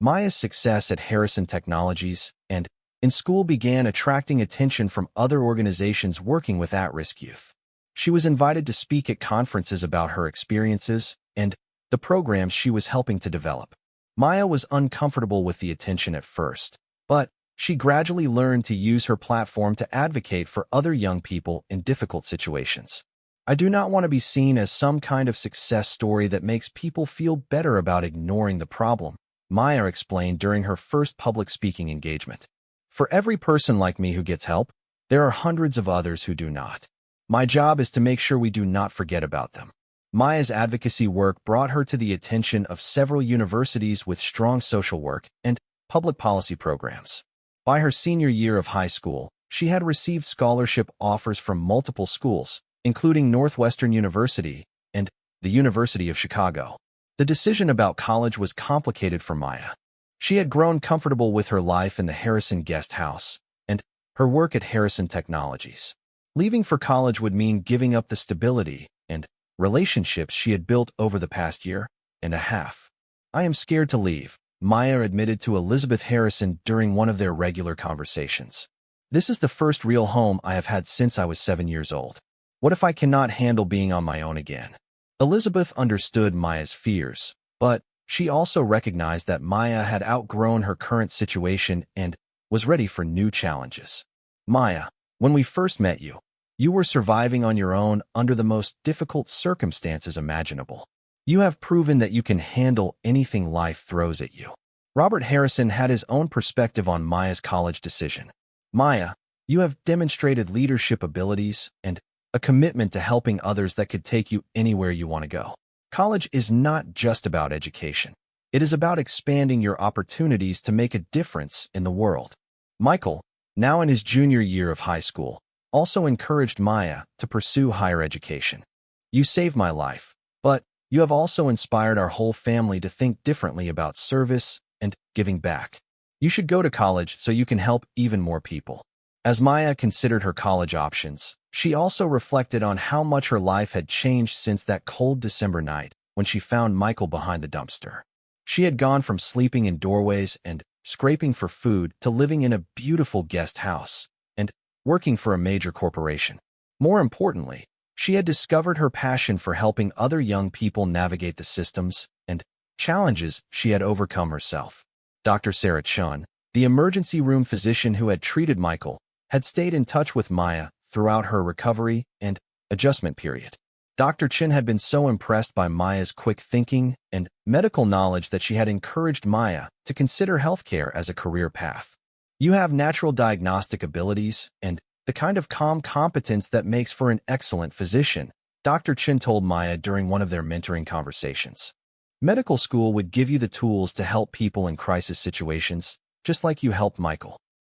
Speaker 1: Maya's success at Harrison Technologies and in school began attracting attention from other organizations working with at-risk youth. She was invited to speak at conferences about her experiences and the programs she was helping to develop. Maya was uncomfortable with the attention at first, but she gradually learned to use her platform to advocate for other young people in difficult situations. I do not want to be seen as some kind of success story that makes people feel better about ignoring the problem, Maya explained during her first public speaking engagement. For every person like me who gets help, there are hundreds of others who do not. My job is to make sure we do not forget about them. Maya's advocacy work brought her to the attention of several universities with strong social work and public policy programs. By her senior year of high school, she had received scholarship offers from multiple schools, including Northwestern University and the University of Chicago. The decision about college was complicated for Maya. She had grown comfortable with her life in the Harrison guest house and her work at Harrison Technologies. Leaving for college would mean giving up the stability and relationships she had built over the past year and a half. I am scared to leave, Maya admitted to Elizabeth Harrison during one of their regular conversations. This is the first real home I have had since I was 7 years old. What if I cannot handle being on my own again? Elizabeth understood Maya's fears, but she also recognized that Maya had outgrown her current situation and was ready for new challenges. Maya, when we first met you, you were surviving on your own under the most difficult circumstances imaginable. You have proven that you can handle anything life throws at you. Robert Harrison had his own perspective on Maya's college decision. Maya, you have demonstrated leadership abilities and a commitment to helping others that could take you anywhere you want to go. College is not just about education. It is about expanding your opportunities to make a difference in the world. Michael, now in his junior year of high school, also encouraged Maya to pursue higher education. You saved my life, but you have also inspired our whole family to think differently about service and giving back. You should go to college so you can help even more people. As Maya considered her college options, she also reflected on how much her life had changed since that cold December night when she found Michael behind the dumpster. She had gone from sleeping in doorways and scraping for food to living in a beautiful guest house and working for a major corporation. More importantly, she had discovered her passion for helping other young people navigate the systems and challenges she had overcome herself. Dr. Sarah Chun, the emergency room physician who had treated Michael, had stayed in touch with Maya throughout her recovery and adjustment period. Dr. Chin had been so impressed by Maya's quick thinking and medical knowledge that she had encouraged Maya to consider healthcare as a career path. You have natural diagnostic abilities and the kind of calm competence that makes for an excellent physician, Dr. Chin told Maya during one of their mentoring conversations. Medical school would give you the tools to help people in crisis situations, just like you helped Michael.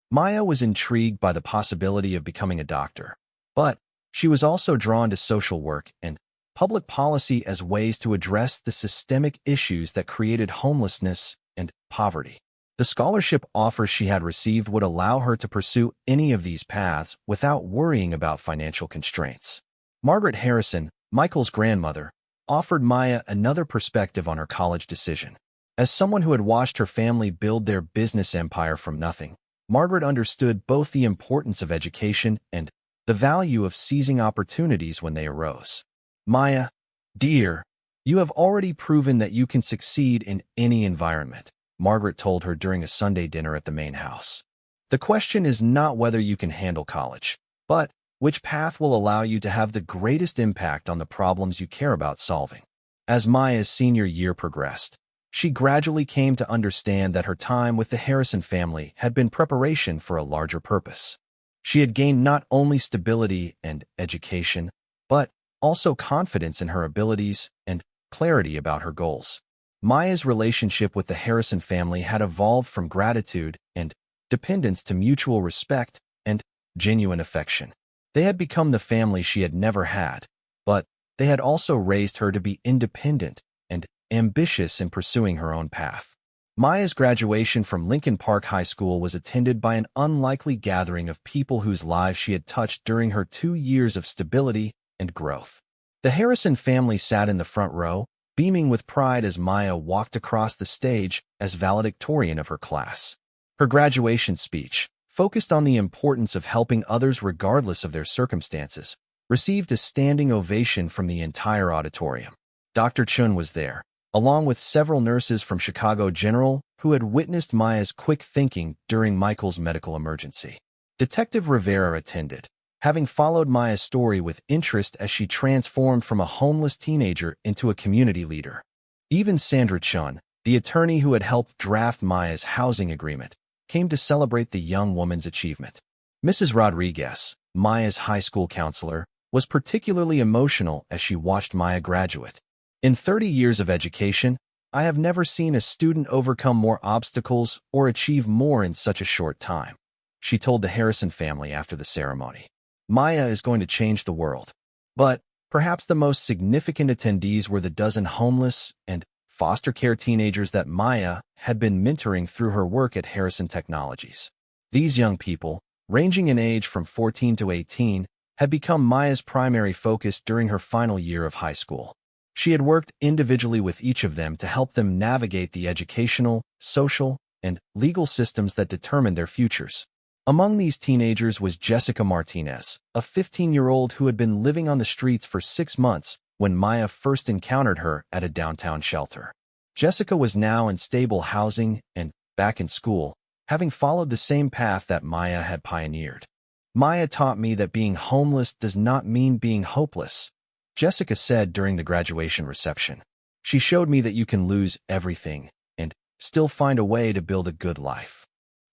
Speaker 1: Maya was intrigued by the possibility of becoming a doctor, but she was also drawn to social work and public policy as ways to address the systemic issues that created homelessness and poverty. The scholarship offers she had received would allow her to pursue any of these paths without worrying about financial constraints. Margaret Harrison, Michael's grandmother, offered Maya another perspective on her college decision. As someone who had watched her family build their business empire from nothing, Margaret understood both the importance of education and the value of seizing opportunities when they arose. Maya, dear, you have already proven that you can succeed in any environment, Margaret told her during a Sunday dinner at the main house. The question is not whether you can handle college, but which path will allow you to have the greatest impact on the problems you care about solving. As Maya's senior year progressed, she gradually came to understand that her time with the Harrison family had been preparation for a larger purpose. She had gained not only stability and education, but also confidence in her abilities and clarity about her goals. Maya's relationship with the Harrison family had evolved from gratitude and dependence to mutual respect and genuine affection. They had become the family she had never had, but they had also raised her to be independent and ambitious in pursuing her own path. Maya's graduation from Lincoln Park High School was attended by an unlikely gathering of people whose lives she had touched during her 2 years of stability and growth. The Harrison family sat in the front row, beaming with pride as Maya walked across the stage as valedictorian of her class. Her graduation speech focused on the importance of helping others regardless of their circumstances, received a standing ovation from the entire auditorium. Dr. Chun was there, along with several nurses from Chicago General who had witnessed Maya's quick thinking during Michael's medical emergency. Detective Rivera attended, having followed Maya's story with interest as she transformed from a homeless teenager into a community leader. Even Sandra Chun, the attorney who had helped draft Maya's housing agreement, came to celebrate the young woman's achievement. Mrs. Rodriguez, Maya's high school counselor, was particularly emotional as she watched Maya graduate. In 30 years of education, I have never seen a student overcome more obstacles or achieve more in such a short time, she told the Harrison family after the ceremony. Maya is going to change the world. But perhaps the most significant attendees were the dozen homeless and foster care teenagers that Maya had been mentoring through her work at Harrison Technologies. These young people, ranging in age from 14 to 18, had become Maya's primary focus during her final year of high school. She had worked individually with each of them to help them navigate the educational, social, and legal systems that determined their futures. Among these teenagers was Jessica Martinez, a 15-year-old who had been living on the streets for 6 months when Maya first encountered her at a downtown shelter. Jessica was now in stable housing and back in school, having followed the same path that Maya had pioneered. Maya taught me that being homeless does not mean being hopeless, Jessica said during the graduation reception. She showed me that you can lose everything and still find a way to build a good life.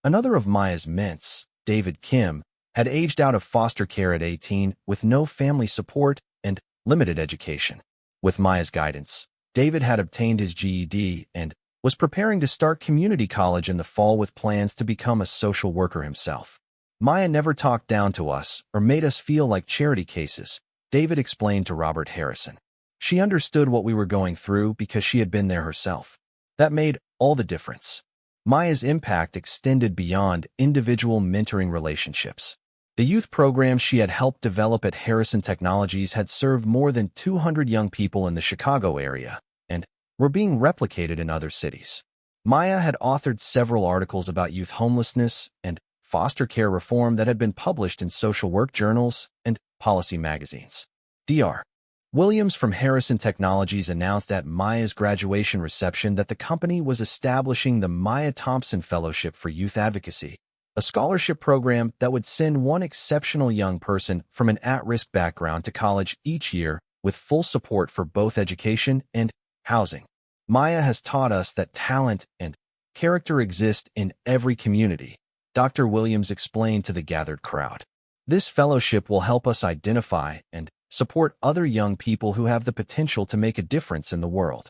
Speaker 1: Another of Maya's ments, David Kim, had aged out of foster care at 18 with no family support and limited education. With Maya's guidance, David had obtained his GED and was preparing to start community college in the fall with plans to become a social worker himself. Maya never talked down to us or made us feel like charity cases, David explained to Robert Harrison. She understood what we were going through because she had been there herself. That made all the difference. Maya's impact extended beyond individual mentoring relationships. The youth program she had helped develop at Harrison Technologies had served more than 200 young people in the Chicago area and were being replicated in other cities. Maya had authored several articles about youth homelessness and foster care reform that had been published in social work journals and policy magazines. Dr. Williams from Harrison Technologies announced at Maya's graduation reception that the company was establishing the Maya Thompson Fellowship for Youth Advocacy, a scholarship program that would send one exceptional young person from an at-risk background to college each year with full support for both education and housing. Maya has taught us that talent and character exist in every community, Dr. Williams explained to the gathered crowd. This fellowship will help us identify and support other young people who have the potential to make a difference in the world.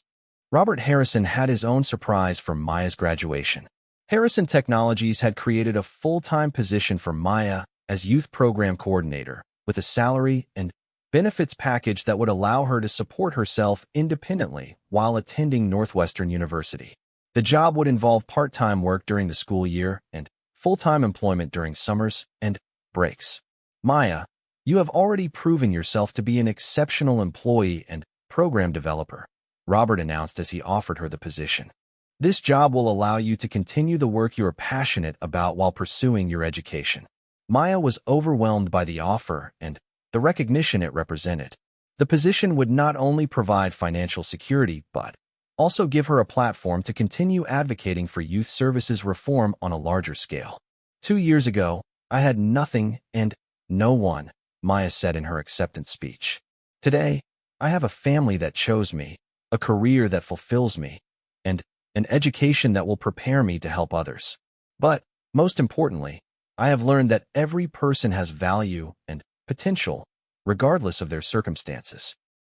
Speaker 1: Robert Harrison had his own surprise for Maya's graduation. Harrison Technologies had created a full-time position for Maya as youth program coordinator, with a salary and benefits package that would allow her to support herself independently while attending Northwestern University. The job would involve part-time work during the school year and full-time employment during summers and breaks. Maya, you have already proven yourself to be an exceptional employee and program developer, Robert announced as he offered her the position. This job will allow you to continue the work you are passionate about while pursuing your education. Maya was overwhelmed by the offer and the recognition it represented. The position would not only provide financial security, but also give her a platform to continue advocating for youth services reform on a larger scale. 2 years ago, I had nothing and no one, Maya said in her acceptance speech. Today, I have a family that chose me, a career that fulfills me, and an education that will prepare me to help others. But, most importantly, I have learned that every person has value and potential, regardless of their circumstances.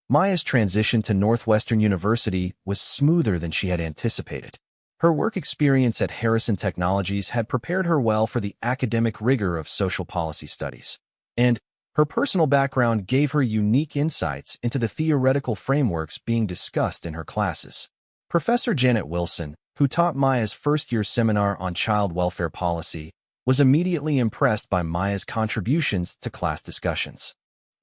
Speaker 1: Maya's transition to Northwestern University was smoother than she had anticipated. Her work experience at Harrison Technologies had prepared her well for the academic rigor of social policy studies, and her personal background gave her unique insights into the theoretical frameworks being discussed in her classes. Professor Janet Wilson, who taught Maya's first-year seminar on child welfare policy, was immediately impressed by Maya's contributions to class discussions.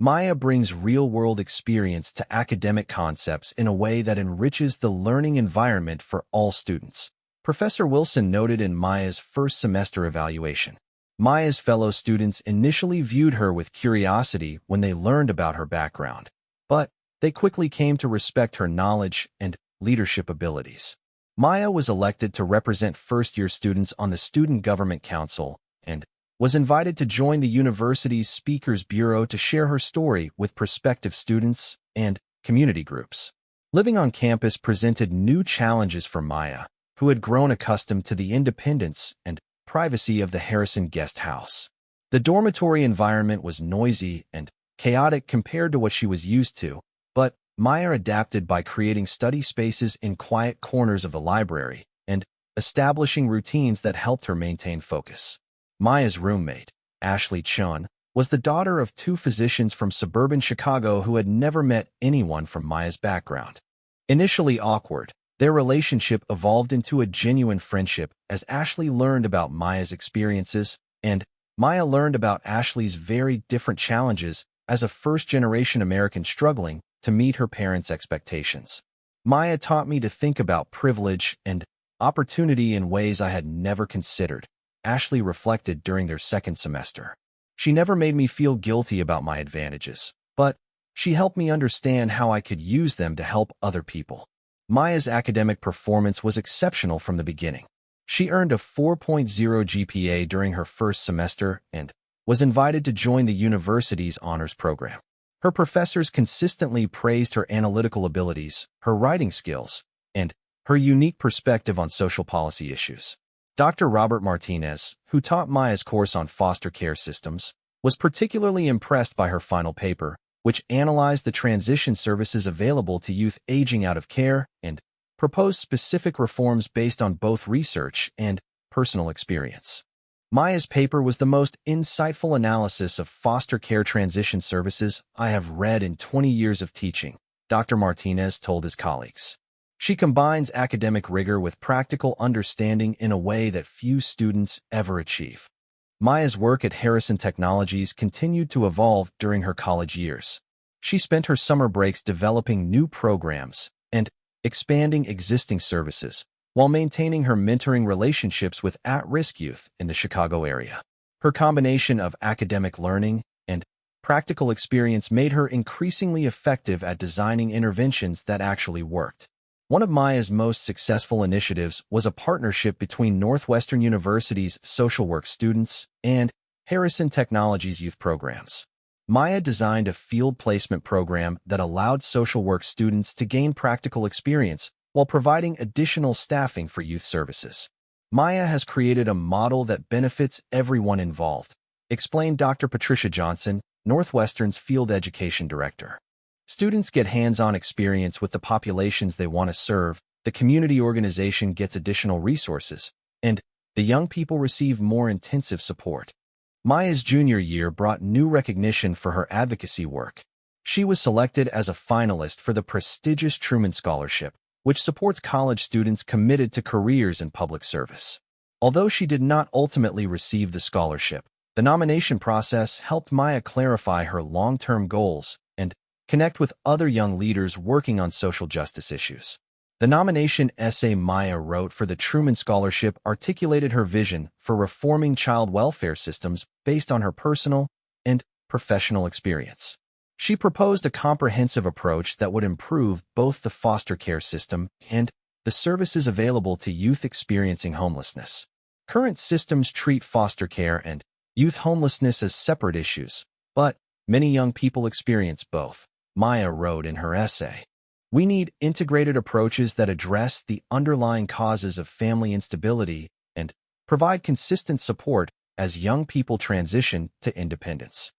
Speaker 1: Maya brings real-world experience to academic concepts in a way that enriches the learning environment for all students, Professor Wilson noted in Maya's first semester evaluation. Maya's fellow students initially viewed her with curiosity when they learned about her background, but they quickly came to respect her knowledge and leadership abilities. Maya was elected to represent first-year students on the Student Government Council and was invited to join the university's Speakers Bureau to share her story with prospective students and community groups. Living on campus presented new challenges for Maya, who had grown accustomed to the independence and privacy of the Harrison guest house. The dormitory environment was noisy and chaotic compared to what she was used to, but Maya adapted by creating study spaces in quiet corners of the library and establishing routines that helped her maintain focus. Maya's roommate, Ashley Chun, was the daughter of two physicians from suburban Chicago who had never met anyone from Maya's background. Initially awkward, their relationship evolved into a genuine friendship as Ashley learned about Maya's experiences, and Maya learned about Ashley's very different challenges as a first-generation American struggling to meet her parents' expectations. Maya taught me to think about privilege and opportunity in ways I had never considered, Ashley reflected during their second semester. She never made me feel guilty about my advantages, but she helped me understand how I could use them to help other people. Maya's academic performance was exceptional from the beginning. She earned a 4.0 GPA during her first semester and was invited to join the university's honors program. Her professors consistently praised her analytical abilities, her writing skills, and her unique perspective on social policy issues. Dr. Robert Martinez, who taught Maya's course on foster care systems, was particularly impressed by her final paper, which analyzed the transition services available to youth aging out of care and proposed specific reforms based on both research and personal experience. Maya's paper was the most insightful analysis of foster care transition services I have read in 20 years of teaching, Dr. Martinez told his colleagues. She combines academic rigor with practical understanding in a way that few students ever achieve. Maya's work at Harrison Technologies continued to evolve during her college years. She spent her summer breaks developing new programs and expanding existing services, while maintaining her mentoring relationships with at-risk youth in the Chicago area. Her combination of academic learning and practical experience made her increasingly effective at designing interventions that actually worked. One of Maya's most successful initiatives was a partnership between Northwestern University's social work students and Harrison Technologies youth programs. Maya designed a field placement program that allowed social work students to gain practical experience while providing additional staffing for youth services. Maya has created a model that benefits everyone involved, explained Dr. Patricia Johnson, Northwestern's field education director. Students get hands-on experience with the populations they want to serve, the community organization gets additional resources, and the young people receive more intensive support. Maya's junior year brought new recognition for her advocacy work. She was selected as a finalist for the prestigious Truman Scholarship, which supports college students committed to careers in public service. Although she did not ultimately receive the scholarship, the nomination process helped Maya clarify her long-term goals and connect with other young leaders working on social justice issues. The nomination essay Maya wrote for the Truman Scholarship articulated her vision for reforming child welfare systems based on her personal and professional experience. She proposed a comprehensive approach that would improve both the foster care system and the services available to youth experiencing homelessness. Current systems treat foster care and youth homelessness as separate issues, but many young people experience both, Maya wrote in her essay. We need integrated approaches that address the underlying causes of family instability and provide consistent support as young people transition to independence.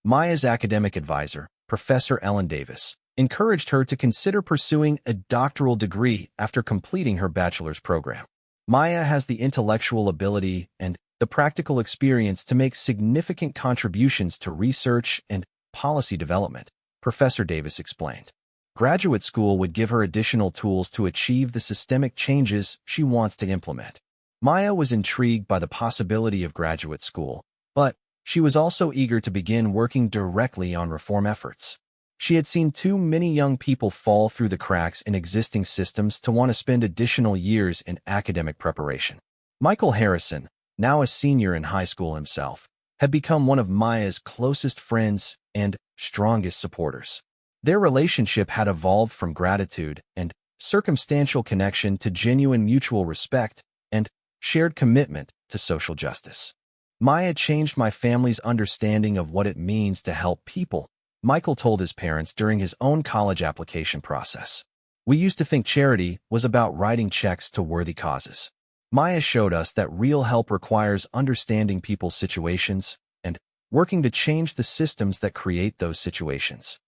Speaker 1: Maya's academic advisor, Professor Ellen Davis, encouraged her to consider pursuing a doctoral degree after completing her bachelor's program. Maya has the intellectual ability and the practical experience to make significant contributions to research and policy development, Professor Davis explained. Graduate school would give her additional tools to achieve the systemic changes she wants to implement. Maya was intrigued by the possibility of graduate school, but she was also eager to begin working directly on reform efforts. She had seen too many young people fall through the cracks in existing systems to want to spend additional years in academic preparation. Michael Harrison, now a senior in high school himself, had become one of Maya's closest friends and strongest supporters. Their relationship had evolved from gratitude and circumstantial connection to genuine mutual respect and shared commitment to social justice. Maya changed my family's understanding of what it means to help people, Michael told his parents during his own college application process. We used to think charity was about writing checks to worthy causes. Maya showed us that real help requires understanding people's situations and working to change the systems that create those situations.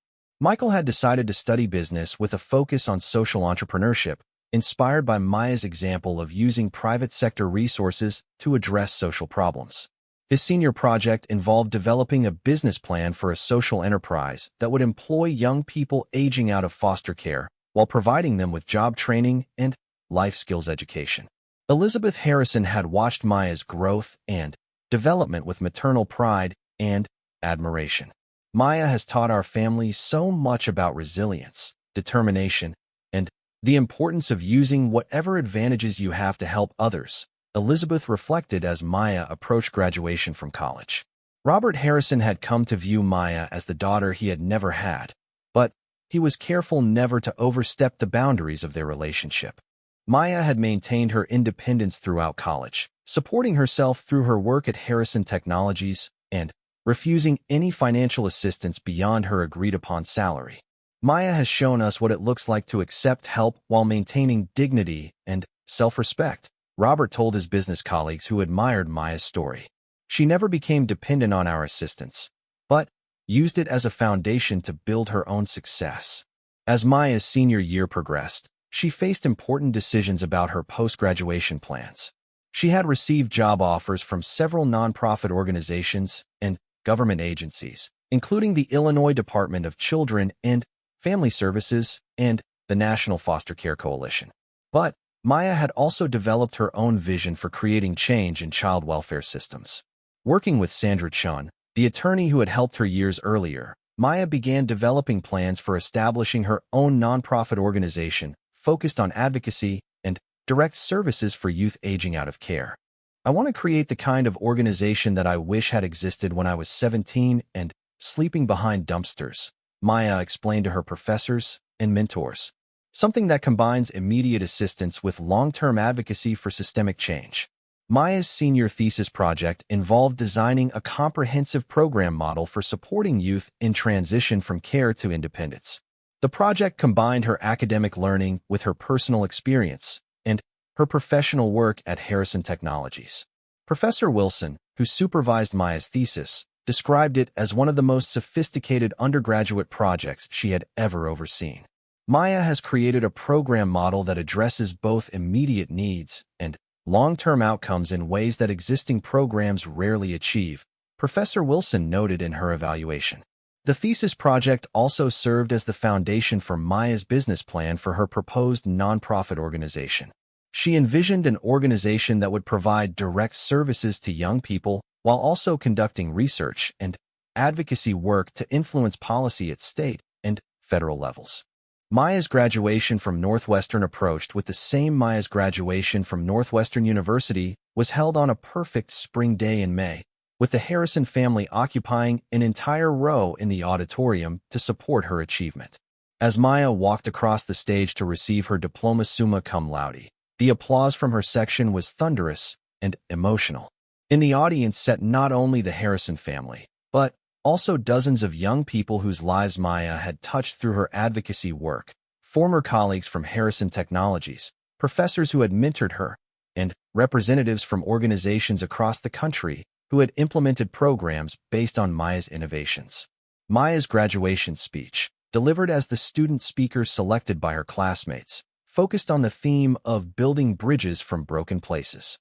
Speaker 1: Michael had decided to study business with a focus on social entrepreneurship, inspired by Maya's example of using private sector resources to address social problems. His senior project involved developing a business plan for a social enterprise that would employ young people aging out of foster care while providing them with job training and life skills education. Elizabeth Harrison had watched Maya's growth and development with maternal pride and admiration. Maya has taught our family so much about resilience, determination, and the importance of using whatever advantages you have to help others, Elizabeth reflected as Maya approached graduation from college. Robert Harrison had come to view Maya as the daughter he had never had, but he was careful never to overstep the boundaries of their relationship. Maya had maintained her independence throughout college, supporting herself through her work at Harrison Technologies and refusing any financial assistance beyond her agreed-upon salary. Maya has shown us what it looks like to accept help while maintaining dignity and self-respect, Robert told his business colleagues who admired Maya's story. She never became dependent on our assistance, but used it as a foundation to build her own success. As Maya's senior year progressed, she faced important decisions about her post-graduation plans. She had received job offers from several nonprofit organizations and government agencies, including the Illinois Department of Children and Family Services and the National Foster Care Coalition. But Maya had also developed her own vision for creating change in child welfare systems. Working with Sandra Chun, the attorney who had helped her years earlier, Maya began developing plans for establishing her own nonprofit organization focused on advocacy and direct services for youth aging out of care. I want to create the kind of organization that I wish had existed when I was 17 and sleeping behind dumpsters, Maya explained to her professors and mentors. Something that combines immediate assistance with long-term advocacy for systemic change. Maya's senior thesis project involved designing a comprehensive program model for supporting youth in transition from care to independence. The project combined her academic learning with her personal experience and her professional work at Harrison Technologies. Professor Wilson, who supervised Maya's thesis, described it as one of the most sophisticated undergraduate projects she had ever overseen. Maya has created a program model that addresses both immediate needs and long-term outcomes in ways that existing programs rarely achieve, Professor Wilson noted in her evaluation. The thesis project also served as the foundation for Maya's business plan for her proposed nonprofit organization. She envisioned an organization that would provide direct services to young people while also conducting research and advocacy work to influence policy at state and federal levels. Maya's graduation from Northwestern approached with the same Maya's graduation from Northwestern University was held on a perfect spring day in May, with the Harrison family occupying an entire row in the auditorium to support her achievement. As Maya walked across the stage to receive her diploma summa cum laude, the applause from her section was thunderous and emotional. In the audience sat not only the Harrison family, but also dozens of young people whose lives Maya had touched through her advocacy work, former colleagues from Harrison Technologies, professors who had mentored her, and representatives from organizations across the country who had implemented programs based on Maya's innovations. Maya's graduation speech, delivered as the student speaker selected by her classmates, focused on the theme of building bridges from broken places.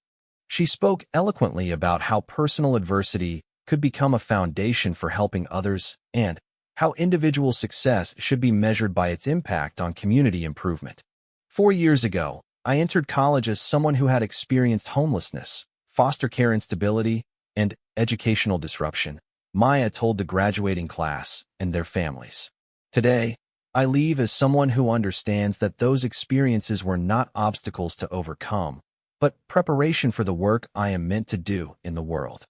Speaker 1: She spoke eloquently about how personal adversity could become a foundation for helping others and how individual success should be measured by its impact on community improvement. 4 years ago, I entered college as someone who had experienced homelessness, foster care instability, and educational disruption, Maya told the graduating class and their families. Today, I leave as someone who understands that those experiences were not obstacles to overcome, but preparation for the work I am meant to do in the world.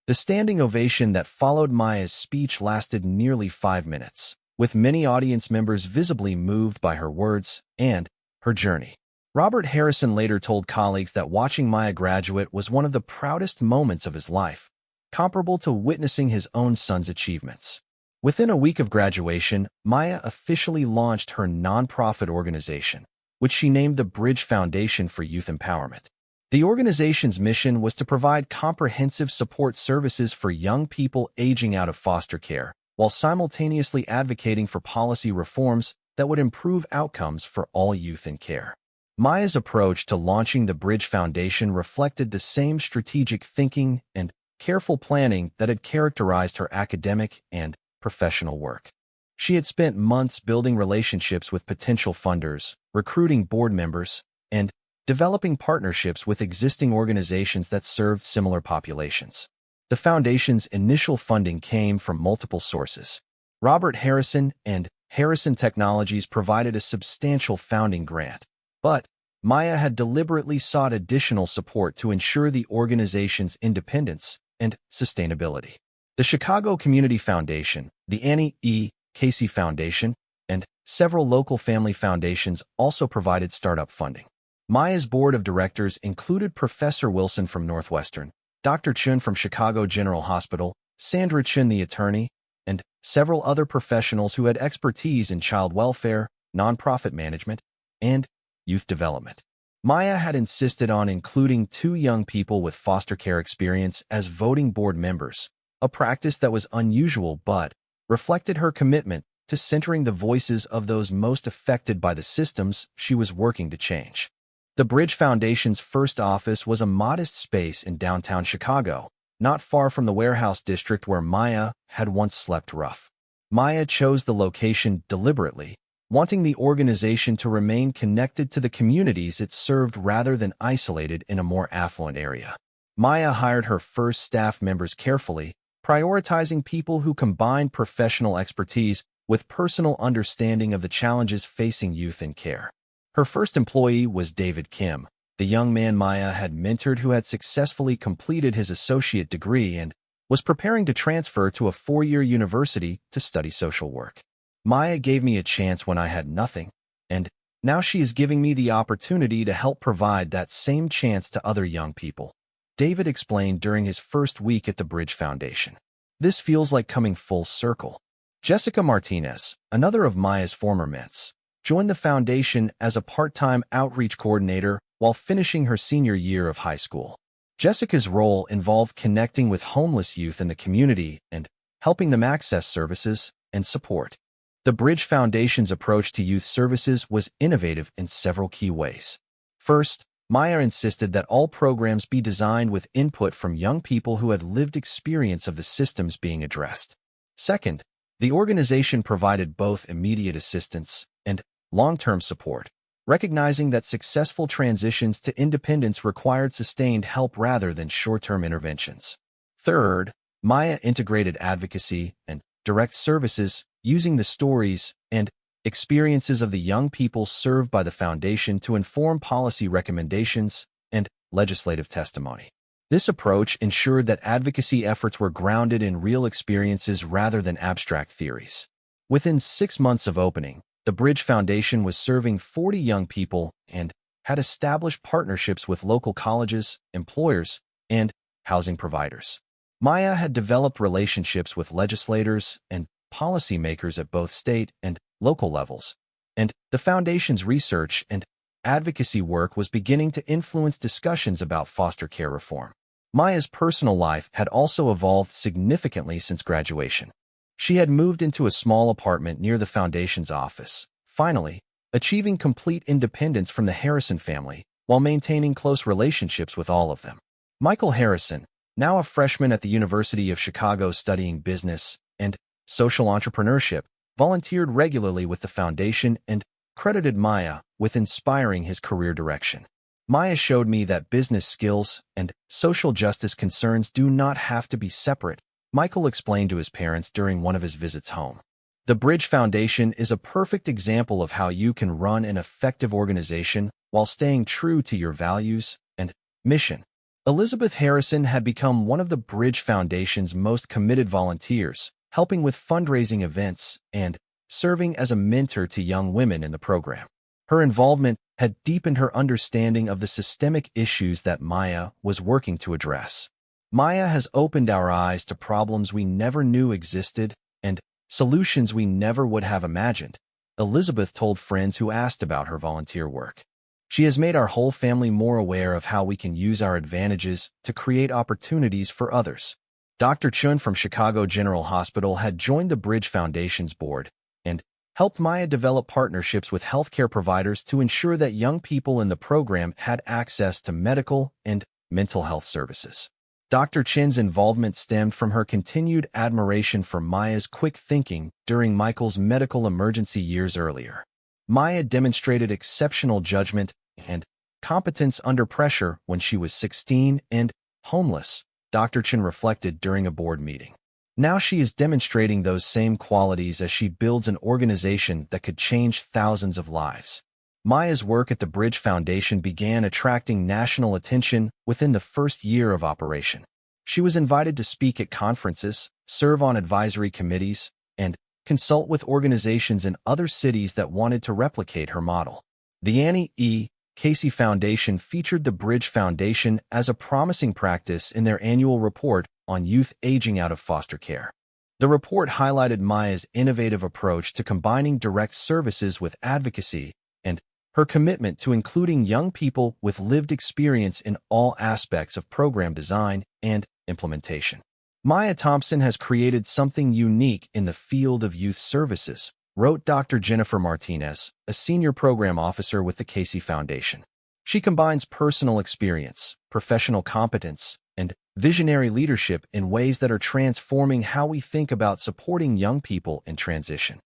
Speaker 1: The standing ovation that followed Maya's speech lasted nearly 5 minutes, with many audience members visibly moved by her words and her journey. Robert Harrison later told colleagues that watching Maya graduate was one of the proudest moments of his life, comparable to witnessing his own son's achievements. Within a week of graduation, Maya officially launched her nonprofit organization, which she named the Bridge Foundation for Youth Empowerment. The organization's mission was to provide comprehensive support services for young people aging out of foster care, while simultaneously advocating for policy reforms that would improve outcomes for all youth in care. Maya's approach to launching the Bridge Foundation reflected the same strategic thinking and careful planning that had characterized her academic and professional work. She had spent months building relationships with potential funders, recruiting board members, and developing partnerships with existing organizations that served similar populations. The foundation's initial funding came from multiple sources. Robert Harrison and Harrison Technologies provided a substantial founding grant, but Maya had deliberately sought additional support to ensure the organization's independence and sustainability. The Chicago Community Foundation, the Annie E. Casey Foundation, and several local family foundations also provided startup funding. Maya's board of directors included Professor Wilson from Northwestern, Dr. Chun from Chicago General Hospital, Sandra Chun the attorney, and several other professionals who had expertise in child welfare, nonprofit management, and youth development. Maya had insisted on including 2 young people with foster care experience as voting board members, a practice that was unusual but reflected her commitment to centering the voices of those most affected by the systems she was working to change. The Bridge Foundation's first office was a modest space in downtown Chicago, not far from the warehouse district where Maya had once slept rough. Maya chose the location deliberately, wanting the organization to remain connected to the communities it served rather than isolated in a more affluent area. Maya hired her first staff members carefully, prioritizing people who combined professional expertise with personal understanding of the challenges facing youth in care. Her first employee was David Kim, the young man Maya had mentored who had successfully completed his associate degree and was preparing to transfer to a 4-year university to study social work. Maya gave me a chance when I had nothing, and now she is giving me the opportunity to help provide that same chance to other young people, David explained during his first week at the Bridge Foundation. This feels like coming full circle. Jessica Martinez, another of Maya's former men's, joined the foundation as a part-time outreach coordinator while finishing her senior year of high school. Jessica's role involved connecting with homeless youth in the community and helping them access services and support. The Bridge Foundation's approach to youth services was innovative in several key ways. First, Maya insisted that all programs be designed with input from young people who had lived experience of the systems being addressed. Second, the organization provided both immediate assistance and long-term support, recognizing that successful transitions to independence required sustained help rather than short-term interventions. Third, Maya integrated advocacy and direct services using the stories and experiences of the young people served by the foundation to inform policy recommendations and legislative testimony. This approach ensured that advocacy efforts were grounded in real experiences rather than abstract theories. Within 6 months of opening, the Bridge Foundation was serving 40 young people and had established partnerships with local colleges, employers, and housing providers. Maya had developed relationships with legislators and policymakers at both state and local levels, and the foundation's research and advocacy work was beginning to influence discussions about foster care reform. Maya's personal life had also evolved significantly since graduation. She had moved into a small apartment near the foundation's office, finally achieving complete independence from the Harrison family while maintaining close relationships with all of them. Michael Harrison, now a freshman at the University of Chicago studying business and social entrepreneurship, volunteered regularly with the foundation and credited Maya with inspiring his career direction. Maya showed me that business skills and social justice concerns do not have to be separate, Michael explained to his parents during one of his visits home. The Bridge Foundation is a perfect example of how you can run an effective organization while staying true to your values and Mission. Elizabeth Harrison had become one of the Bridge Foundation's most committed volunteers, helping with fundraising events and serving as a mentor to young women in the program. Her involvement had deepened her understanding of the systemic issues that Maya was working to address. Maya has opened our eyes to problems we never knew existed and solutions we never would have imagined, Elizabeth told friends who asked about her volunteer work. She has made our whole family more aware of how we can use our advantages to create opportunities for others. Dr. Chun from Chicago General Hospital had joined the Bridge Foundation's board and helped Maya develop partnerships with healthcare providers to ensure that young people in the program had access to medical and mental health services. Dr. Chin's involvement stemmed from her continued admiration for Maya's quick thinking during Michael's medical emergency years earlier. Maya demonstrated exceptional judgment and competence under pressure when she was 16 and homeless, Dr. Chin reflected during a board meeting. Now she is demonstrating those same qualities as she builds an organization that could change thousands of lives. Maya's work at the Bridge Foundation began attracting national attention within the first year of operation. She was invited to speak at conferences, serve on advisory committees, and consult with organizations in other cities that wanted to replicate her model. The Annie E. Casey Foundation featured the Bridge Foundation as a promising practice in their annual report on youth aging out of foster care. The report highlighted Maya's innovative approach to combining direct services with advocacy and her commitment to including young people with lived experience in all aspects of program design and implementation. Maya Thompson has created something unique in the field of youth services, wrote Dr. Jennifer Martinez, a senior program officer with the Casey Foundation. She combines personal experience, professional competence, and visionary leadership in ways that are transforming how we think about supporting young people in transition.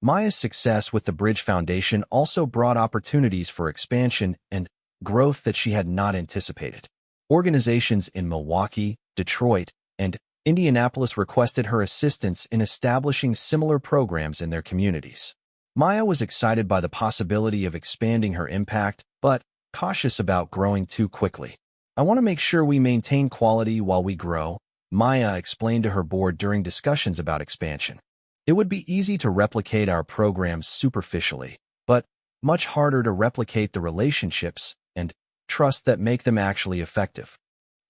Speaker 1: Maya's success with the Bridge Foundation also brought opportunities for expansion and growth that she had not anticipated. Organizations in Milwaukee, Detroit, and Indianapolis requested her assistance in establishing similar programs in their communities. Maya was excited by the possibility of expanding her impact, but cautious about growing too quickly. "I want to make sure we maintain quality while we grow," Maya explained to her board during discussions about expansion. "It would be easy to replicate our programs superficially, but much harder to replicate the relationships and trust that make them actually effective."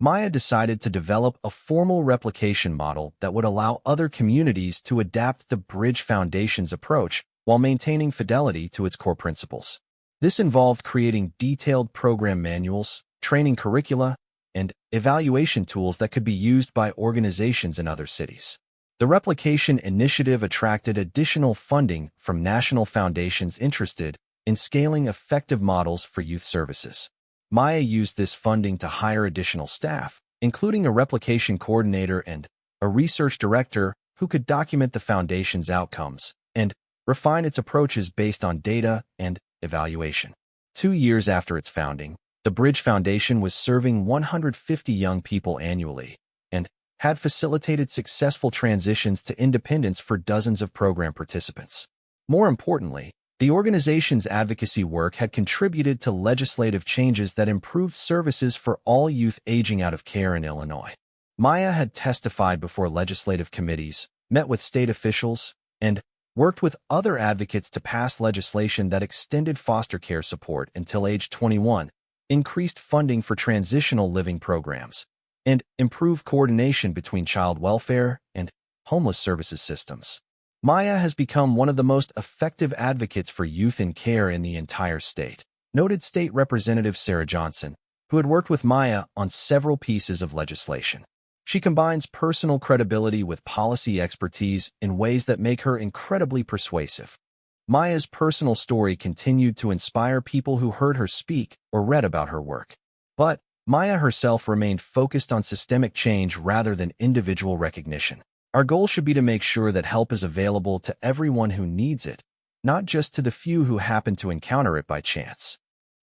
Speaker 1: Maya decided to develop a formal replication model that would allow other communities to adapt the Bridge Foundation's approach while maintaining fidelity to its core principles. This involved creating detailed program manuals, training curricula, and evaluation tools that could be used by organizations in other cities. The replication initiative attracted additional funding from national foundations interested in scaling effective models for youth services. Maya used this funding to hire additional staff, including a replication coordinator and a research director who could document the foundation's outcomes and refine its approaches based on data and evaluation. 2 years after its founding, the Bridge Foundation was serving 150 young people annually and had facilitated successful transitions to independence for dozens of program participants. More importantly, the organization's advocacy work had contributed to legislative changes that improved services for all youth aging out of care in Illinois. Maya had testified before legislative committees, met with state officials, and worked with other advocates to pass legislation that extended foster care support until age 21, increased funding for transitional living programs, and improved coordination between child welfare and homeless services systems. Maya has become one of the most effective advocates for youth in care in the entire state, noted State Representative Sarah Johnson, who had worked with Maya on several pieces of legislation. She combines personal credibility with policy expertise in ways that make her incredibly persuasive. Maya's personal story continued to inspire people who heard her speak or read about her work. But Maya herself remained focused on systemic change rather than individual recognition. "Our goal should be to make sure that help is available to everyone who needs it, not just to the few who happen to encounter it by chance."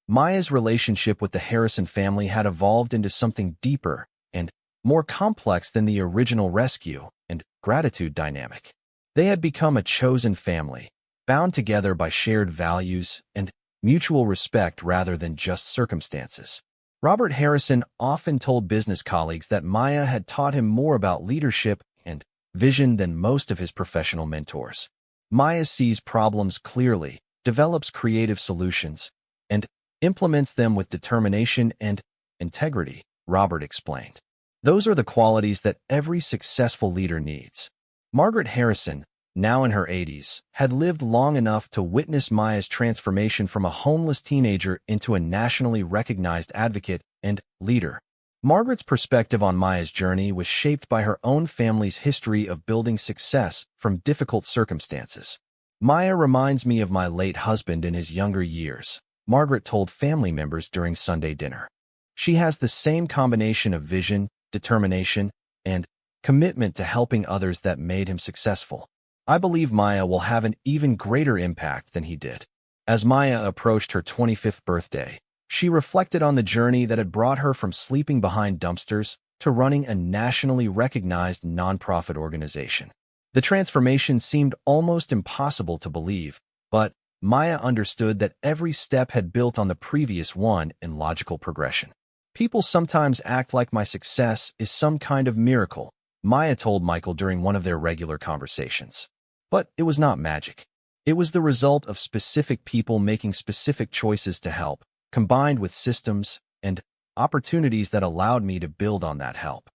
Speaker 1: Maya's relationship with the Harrison family had evolved into something deeper and more complex than the original rescue and gratitude dynamic. They had become a chosen family, bound together by shared values and mutual respect rather than just circumstances. Robert Harrison often told business colleagues that Maya had taught him more about leadership and vision than most of his professional mentors. Maya sees problems clearly, develops creative solutions, and implements them with determination and integrity, Robert explained. Those are the qualities that every successful leader needs. Margaret Harrison, now in her 80s, had lived long enough to witness Maya's transformation from a homeless teenager into a nationally recognized advocate and leader. Margaret's perspective on Maya's journey was shaped by her own family's history of building success from difficult circumstances. Maya reminds me of my late husband in his younger years, Margaret told family members during Sunday dinner. She has the same combination of vision, determination, and commitment to helping others that made him successful. I believe Maya will have an even greater impact than he did. As Maya approached her 25th birthday, she reflected on the journey that had brought her from sleeping behind dumpsters to running a nationally recognized nonprofit organization. The transformation seemed almost impossible to believe, but Maya understood that every step had built on the previous one in logical progression. People sometimes act like my success is some kind of miracle, Maya told Michael during one of their regular conversations. But it was not magic. It was the result of specific people making specific choices to help, combined with systems and opportunities that allowed me to build on that help.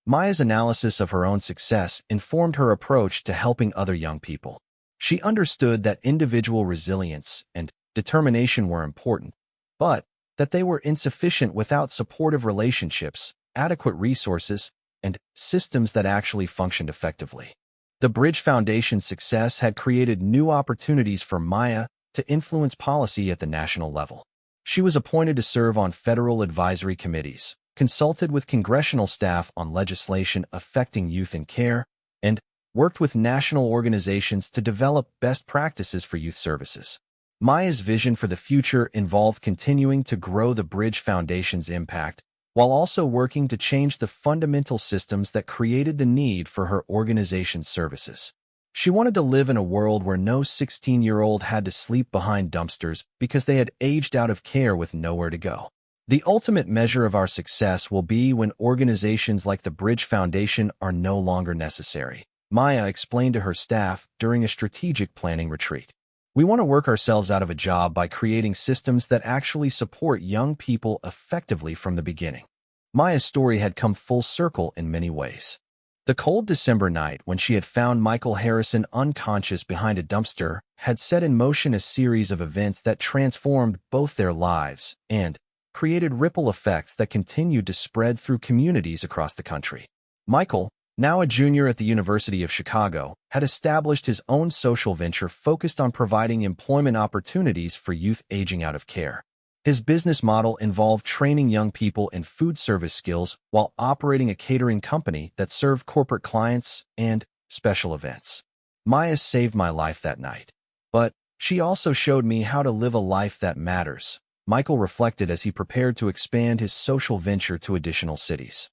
Speaker 1: Maya's analysis of her own success informed her approach to helping other young people. She understood that individual resilience and determination were important, but that they were insufficient without supportive relationships, adequate resources, and systems that actually functioned effectively. The Bridge Foundation's success had created new opportunities for Maya to influence policy at the national level. She was appointed to serve on federal advisory committees, consulted with congressional staff on legislation affecting youth and care, and worked with national organizations to develop best practices for youth services. Maya's vision for the future involved continuing to grow the Bridge Foundation's impact, while also working to change the fundamental systems that created the need for her organization's services. She wanted to live in a world where no 16-year-old had to sleep behind dumpsters because they had aged out of care with nowhere to go. The ultimate measure of our success will be when organizations like the Bridge Foundation are no longer necessary, Maya explained to her staff during a strategic planning retreat. We want to work ourselves out of a job by creating systems that actually support young people effectively from the beginning. Maya's story had come full circle in many ways. The cold December night when she had found Michael Harrison unconscious behind a dumpster had set in motion a series of events that transformed both their lives and created ripple effects that continued to spread through communities across the country. Michael, now a junior at the University of Chicago, had established his own social venture focused on providing employment opportunities for youth aging out of care. His business model involved training young people in food service skills while operating a catering company that served corporate clients and special events. Maya saved my life that night, but she also showed me how to live a life that matters, Michael reflected as he prepared to expand his social venture to additional cities.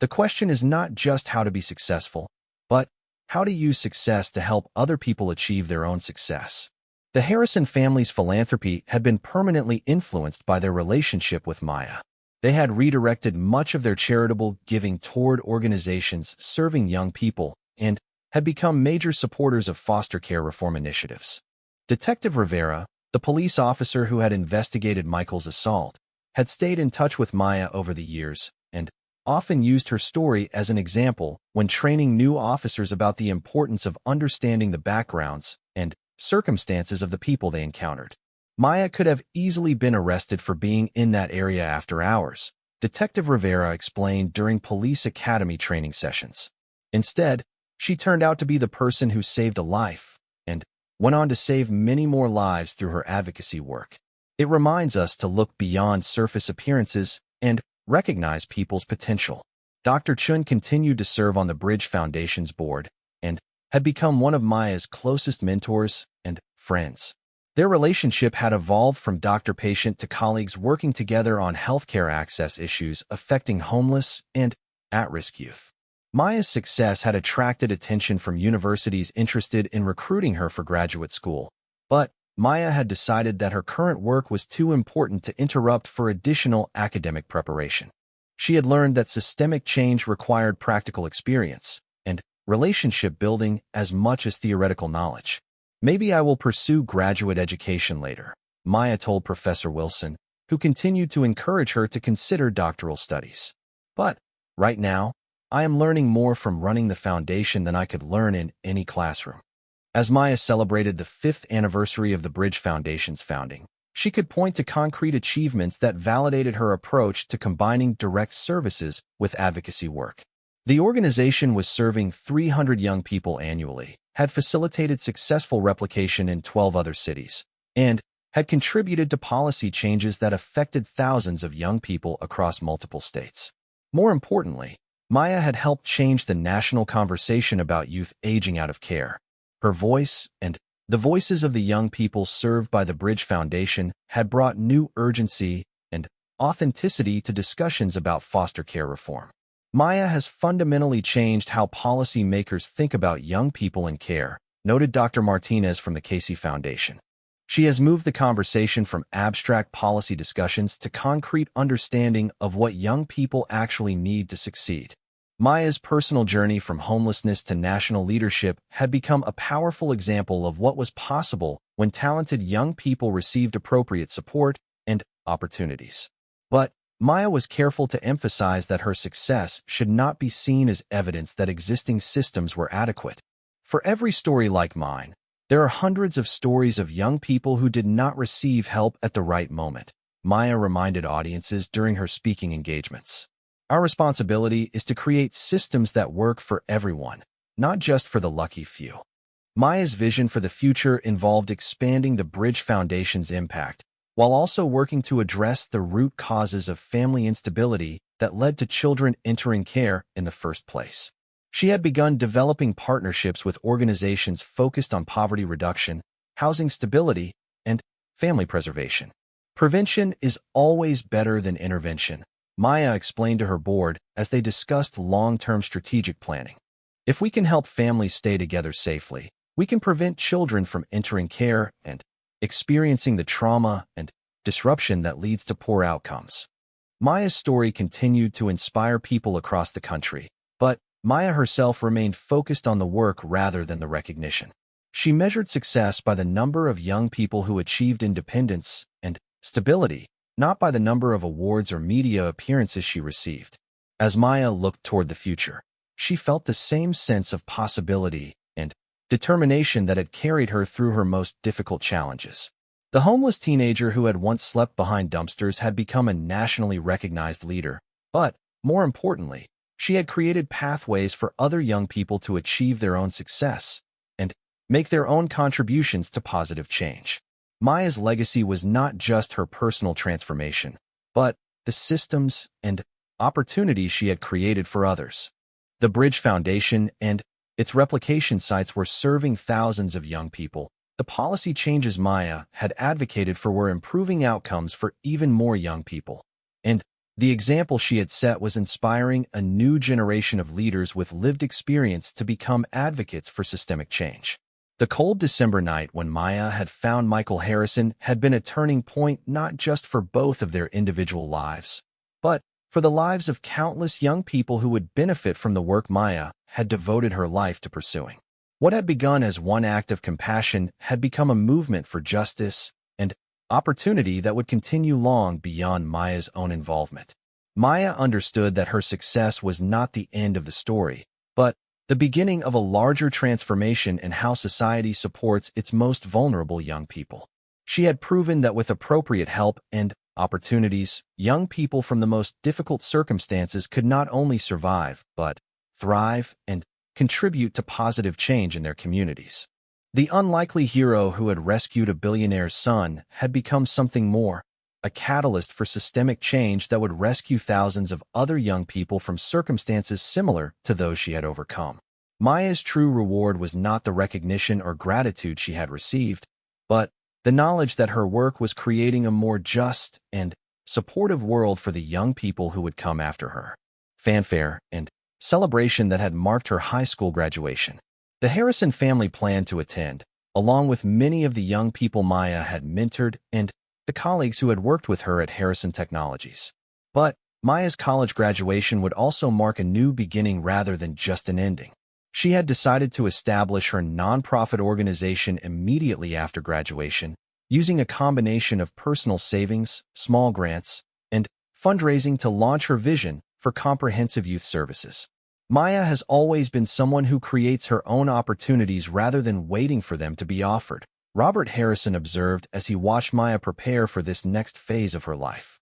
Speaker 1: The question is not just how to be successful, but how to use success to help other people achieve their own success. The Harrison family's philanthropy had been permanently influenced by their relationship with Maya. They had redirected much of their charitable giving toward organizations serving young people and had become major supporters of foster care reform initiatives. Detective Rivera, the police officer who had investigated Michael's assault, had stayed in touch with Maya over the years and often used her story as an example when training new officers about the importance of understanding the backgrounds and circumstances of the people they encountered. Maya could have easily been arrested for being in that area after hours, Detective Rivera explained during police academy training sessions. Instead, she turned out to be the person who saved a life and went on to save many more lives through her advocacy work. It reminds us to look beyond surface appearances and recognize people's potential. Dr. Chun continued to serve on the Bridge Foundation's board and had become one of Maya's closest mentors and friends. Their relationship had evolved from doctor-patient to colleagues working together on healthcare access issues affecting homeless and at-risk youth. Maya's success had attracted attention from universities interested in recruiting her for graduate school, but Maya had decided that her current work was too important to interrupt for additional academic preparation. She had learned that systemic change required practical experience and relationship building as much as theoretical knowledge. Maybe I will pursue graduate education later, Maya told Professor Wilson, who continued to encourage her to consider doctoral studies. But right now, I am learning more from running the foundation than I could learn in any classroom. As Maya celebrated the 5th anniversary of the Bridge Foundation's founding, she could point to concrete achievements that validated her approach to combining direct services with advocacy work. The organization was serving 300 young people annually, had facilitated successful replication in 12 other cities, and had contributed to policy changes that affected thousands of young people across multiple states. More importantly, Maya had helped change the national conversation about youth aging out of care. Her voice and the voices of the young people served by the Bridge Foundation had brought new urgency and authenticity to discussions about foster care reform. Maya has fundamentally changed how policymakers think about young people in care, noted Dr. Martinez from the Casey Foundation. She has moved the conversation from abstract policy discussions to concrete understanding of what young people actually need to succeed. Maya's personal journey from homelessness to national leadership had become a powerful example of what was possible when talented young people received appropriate support and opportunities. But Maya was careful to emphasize that her success should not be seen as evidence that existing systems were adequate. For every story like mine, there are hundreds of stories of young people who did not receive help at the right moment, Maya reminded audiences during her speaking engagements. Our responsibility is to create systems that work for everyone, not just for the lucky few. Maya's vision for the future involved expanding the Bridge Foundation's impact, while also working to address the root causes of family instability that led to children entering care in the first place. She had begun developing partnerships with organizations focused on poverty reduction, housing stability, and family preservation. Prevention is always better than intervention, Maya explained to her board as they discussed long-term strategic planning. If we can help families stay together safely, we can prevent children from entering care and experiencing the trauma and disruption that leads to poor outcomes. Maya's story continued to inspire people across the country, but Maya herself remained focused on the work rather than the recognition. She measured success by the number of young people who achieved independence and stability, not by the number of awards or media appearances she received. As Maya looked toward the future, she felt the same sense of possibility and determination that had carried her through her most difficult challenges. The homeless teenager who had once slept behind dumpsters had become a nationally recognized leader, but, more importantly, she had created pathways for other young people to achieve their own success and make their own contributions to positive change. Maya's legacy was not just her personal transformation, but the systems and opportunities she had created for others. The Bridge Foundation and its replication sites were serving thousands of young people. The policy changes Maya had advocated for were improving outcomes for even more young people. And the example she had set was inspiring a new generation of leaders with lived experience to become advocates for systemic change. The cold December night when Maya had found Michael Harrison had been a turning point not just for both of their individual lives, but for the lives of countless young people who would benefit from the work Maya had devoted her life to pursuing. What had begun as one act of compassion had become a movement for justice and opportunity that would continue long beyond Maya's own involvement. Maya understood that her success was not the end of the story, but the beginning of a larger transformation in how society supports its most vulnerable young people. She had proven that with appropriate help and opportunities, young people from the most difficult circumstances could not only survive, but thrive and contribute to positive change in their communities. The unlikely hero who had rescued a billionaire's son had become something more, a catalyst for systemic change that would rescue thousands of other young people from circumstances similar to those she had overcome. Maya's true reward was not the recognition or gratitude she had received, but the knowledge that her work was creating a more just and supportive world for the young people who would come after her. Fanfare and celebration that had marked her high school graduation. The Harrison family planned to attend, along with many of the young people Maya had mentored and the colleagues who had worked with her at Harrison Technologies. But Maya's college graduation would also mark a new beginning rather than just an ending. She had decided to establish her nonprofit organization immediately after graduation, using a combination of personal savings, small grants, and fundraising to launch her vision for comprehensive youth services. Maya has always been someone who creates her own opportunities rather than waiting for them to be offered, Robert Harrison observed as he watched Maya prepare for this next phase of her life.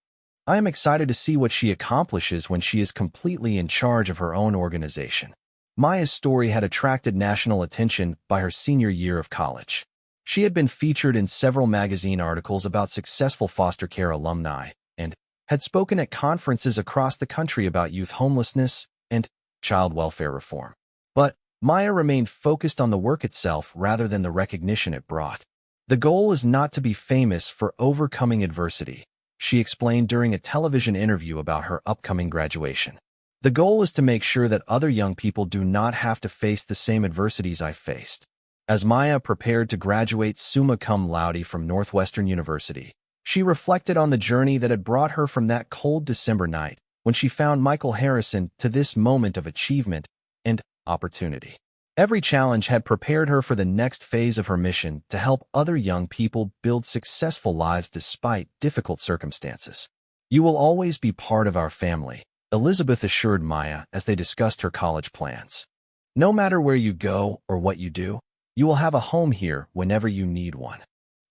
Speaker 1: I am excited to see what she accomplishes when she is completely in charge of her own organization. Maya's story had attracted national attention by her senior year of college. She had been featured in several magazine articles about successful foster care alumni and had spoken at conferences across the country about youth homelessness and child welfare reform. But Maya remained focused on the work itself rather than the recognition it brought. The goal is not to be famous for overcoming adversity, she explained during a television interview about her upcoming graduation. The goal is to make sure that other young people do not have to face the same adversities I faced. As Maya prepared to graduate summa cum laude from Northwestern University, she reflected on the journey that had brought her from that cold December night when she found Michael Harrison to this moment of achievement and opportunity. Every challenge had prepared her for the next phase of her mission to help other young people build successful lives despite difficult circumstances. You will always be part of our family, Elizabeth assured Maya as they discussed her college plans. No matter where you go or what you do, you will have a home here whenever you need one.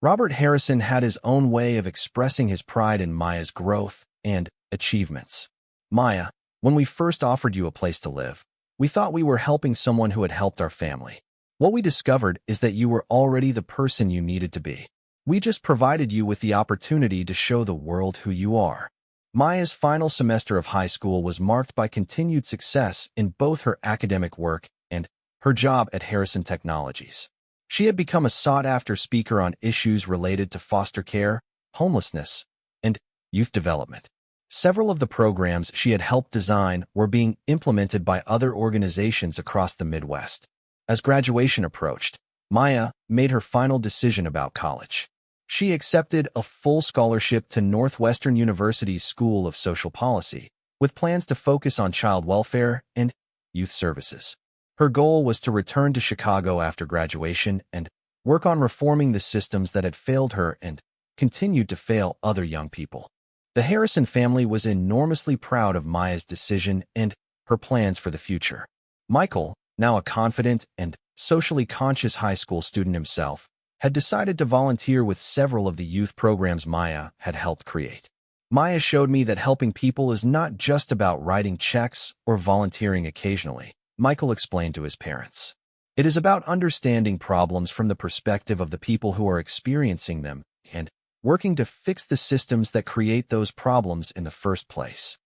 Speaker 1: Robert Harrison had his own way of expressing his pride in Maya's growth and achievements. Maya, when we first offered you a place to live, we thought we were helping someone who had helped our family. What we discovered is that you were already the person you needed to be. We just provided you with the opportunity to show the world who you are. Maya's final semester of high school was marked by continued success in both her academic work and her job at Harrison Technologies. She had become a sought-after speaker on issues related to foster care, homelessness, and youth development. Several of the programs she had helped design were being implemented by other organizations across the Midwest. As graduation approached, Maya made her final decision about college. She accepted a full scholarship to Northwestern University's School of Social Policy, with plans to focus on child welfare and youth services. Her goal was to return to Chicago after graduation and work on reforming the systems that had failed her and continued to fail other young people. The Harrison family was enormously proud of Maya's decision and her plans for the future. Michael, now a confident and socially conscious high school student himself, had decided to volunteer with several of the youth programs Maya had helped create. Maya showed me that helping people is not just about writing checks or volunteering occasionally, Michael explained to his parents. It is about understanding problems from the perspective of the people who are experiencing them and working to fix the systems that create those problems in the first place.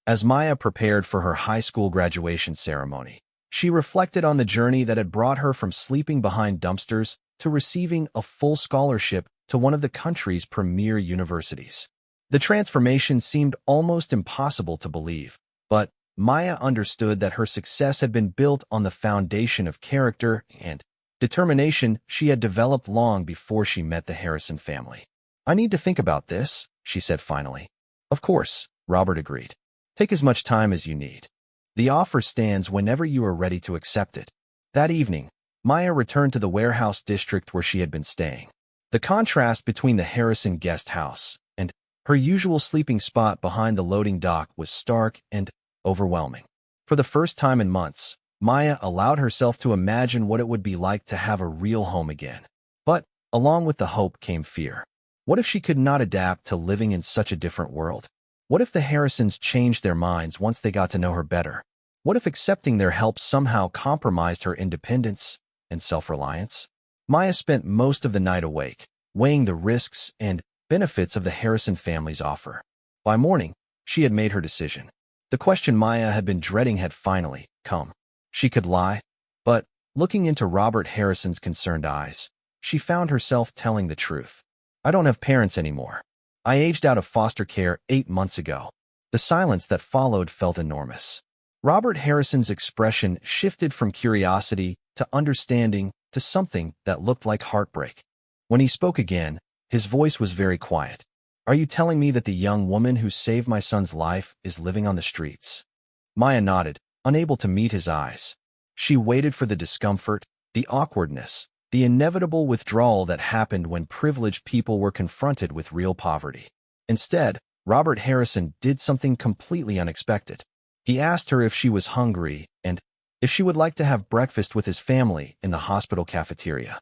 Speaker 1: As Maya prepared for her high school graduation ceremony, she reflected on the journey that had brought her from sleeping behind dumpsters to receiving a full scholarship to one of the country's premier universities. The transformation seemed almost impossible to believe, but Maya understood that her success had been built on the foundation of character and determination she had developed long before she met the Harrison family. I need to think about this, she said finally. Of course, Robert agreed. Take as much time as you need. The offer stands whenever you are ready to accept it. That evening, Maya returned to the warehouse district where she had been staying. The contrast between the Harrison guest house and her usual sleeping spot behind the loading dock was stark and overwhelming. For the first time in months, Maya allowed herself to imagine what it would be like to have a real home again. But along with the hope came fear. What if she could not adapt to living in such a different world? What if the Harrisons changed their minds once they got to know her better? What if accepting their help somehow compromised her independence and self-reliance? Maya spent most of the night awake, weighing the risks and benefits of the Harrison family's offer. By morning, she had made her decision. The question Maya had been dreading had finally come. She could lie, but looking into Robert Harrison's concerned eyes, she found herself telling the truth. I don't have parents anymore. I aged out of foster care 8 months ago. The silence that followed felt enormous. Robert Harrison's expression shifted from curiosity to understanding to something that looked like heartbreak. When he spoke again, his voice was very quiet. "Are you telling me that the young woman who saved my son's life is living on the streets?" Maya nodded, unable to meet his eyes. She waited for the discomfort, the awkwardness, the inevitable withdrawal that happened when privileged people were confronted with real poverty. Instead, Robert Harrison did something completely unexpected. He asked her if she was hungry and if she would like to have breakfast with his family in the hospital cafeteria.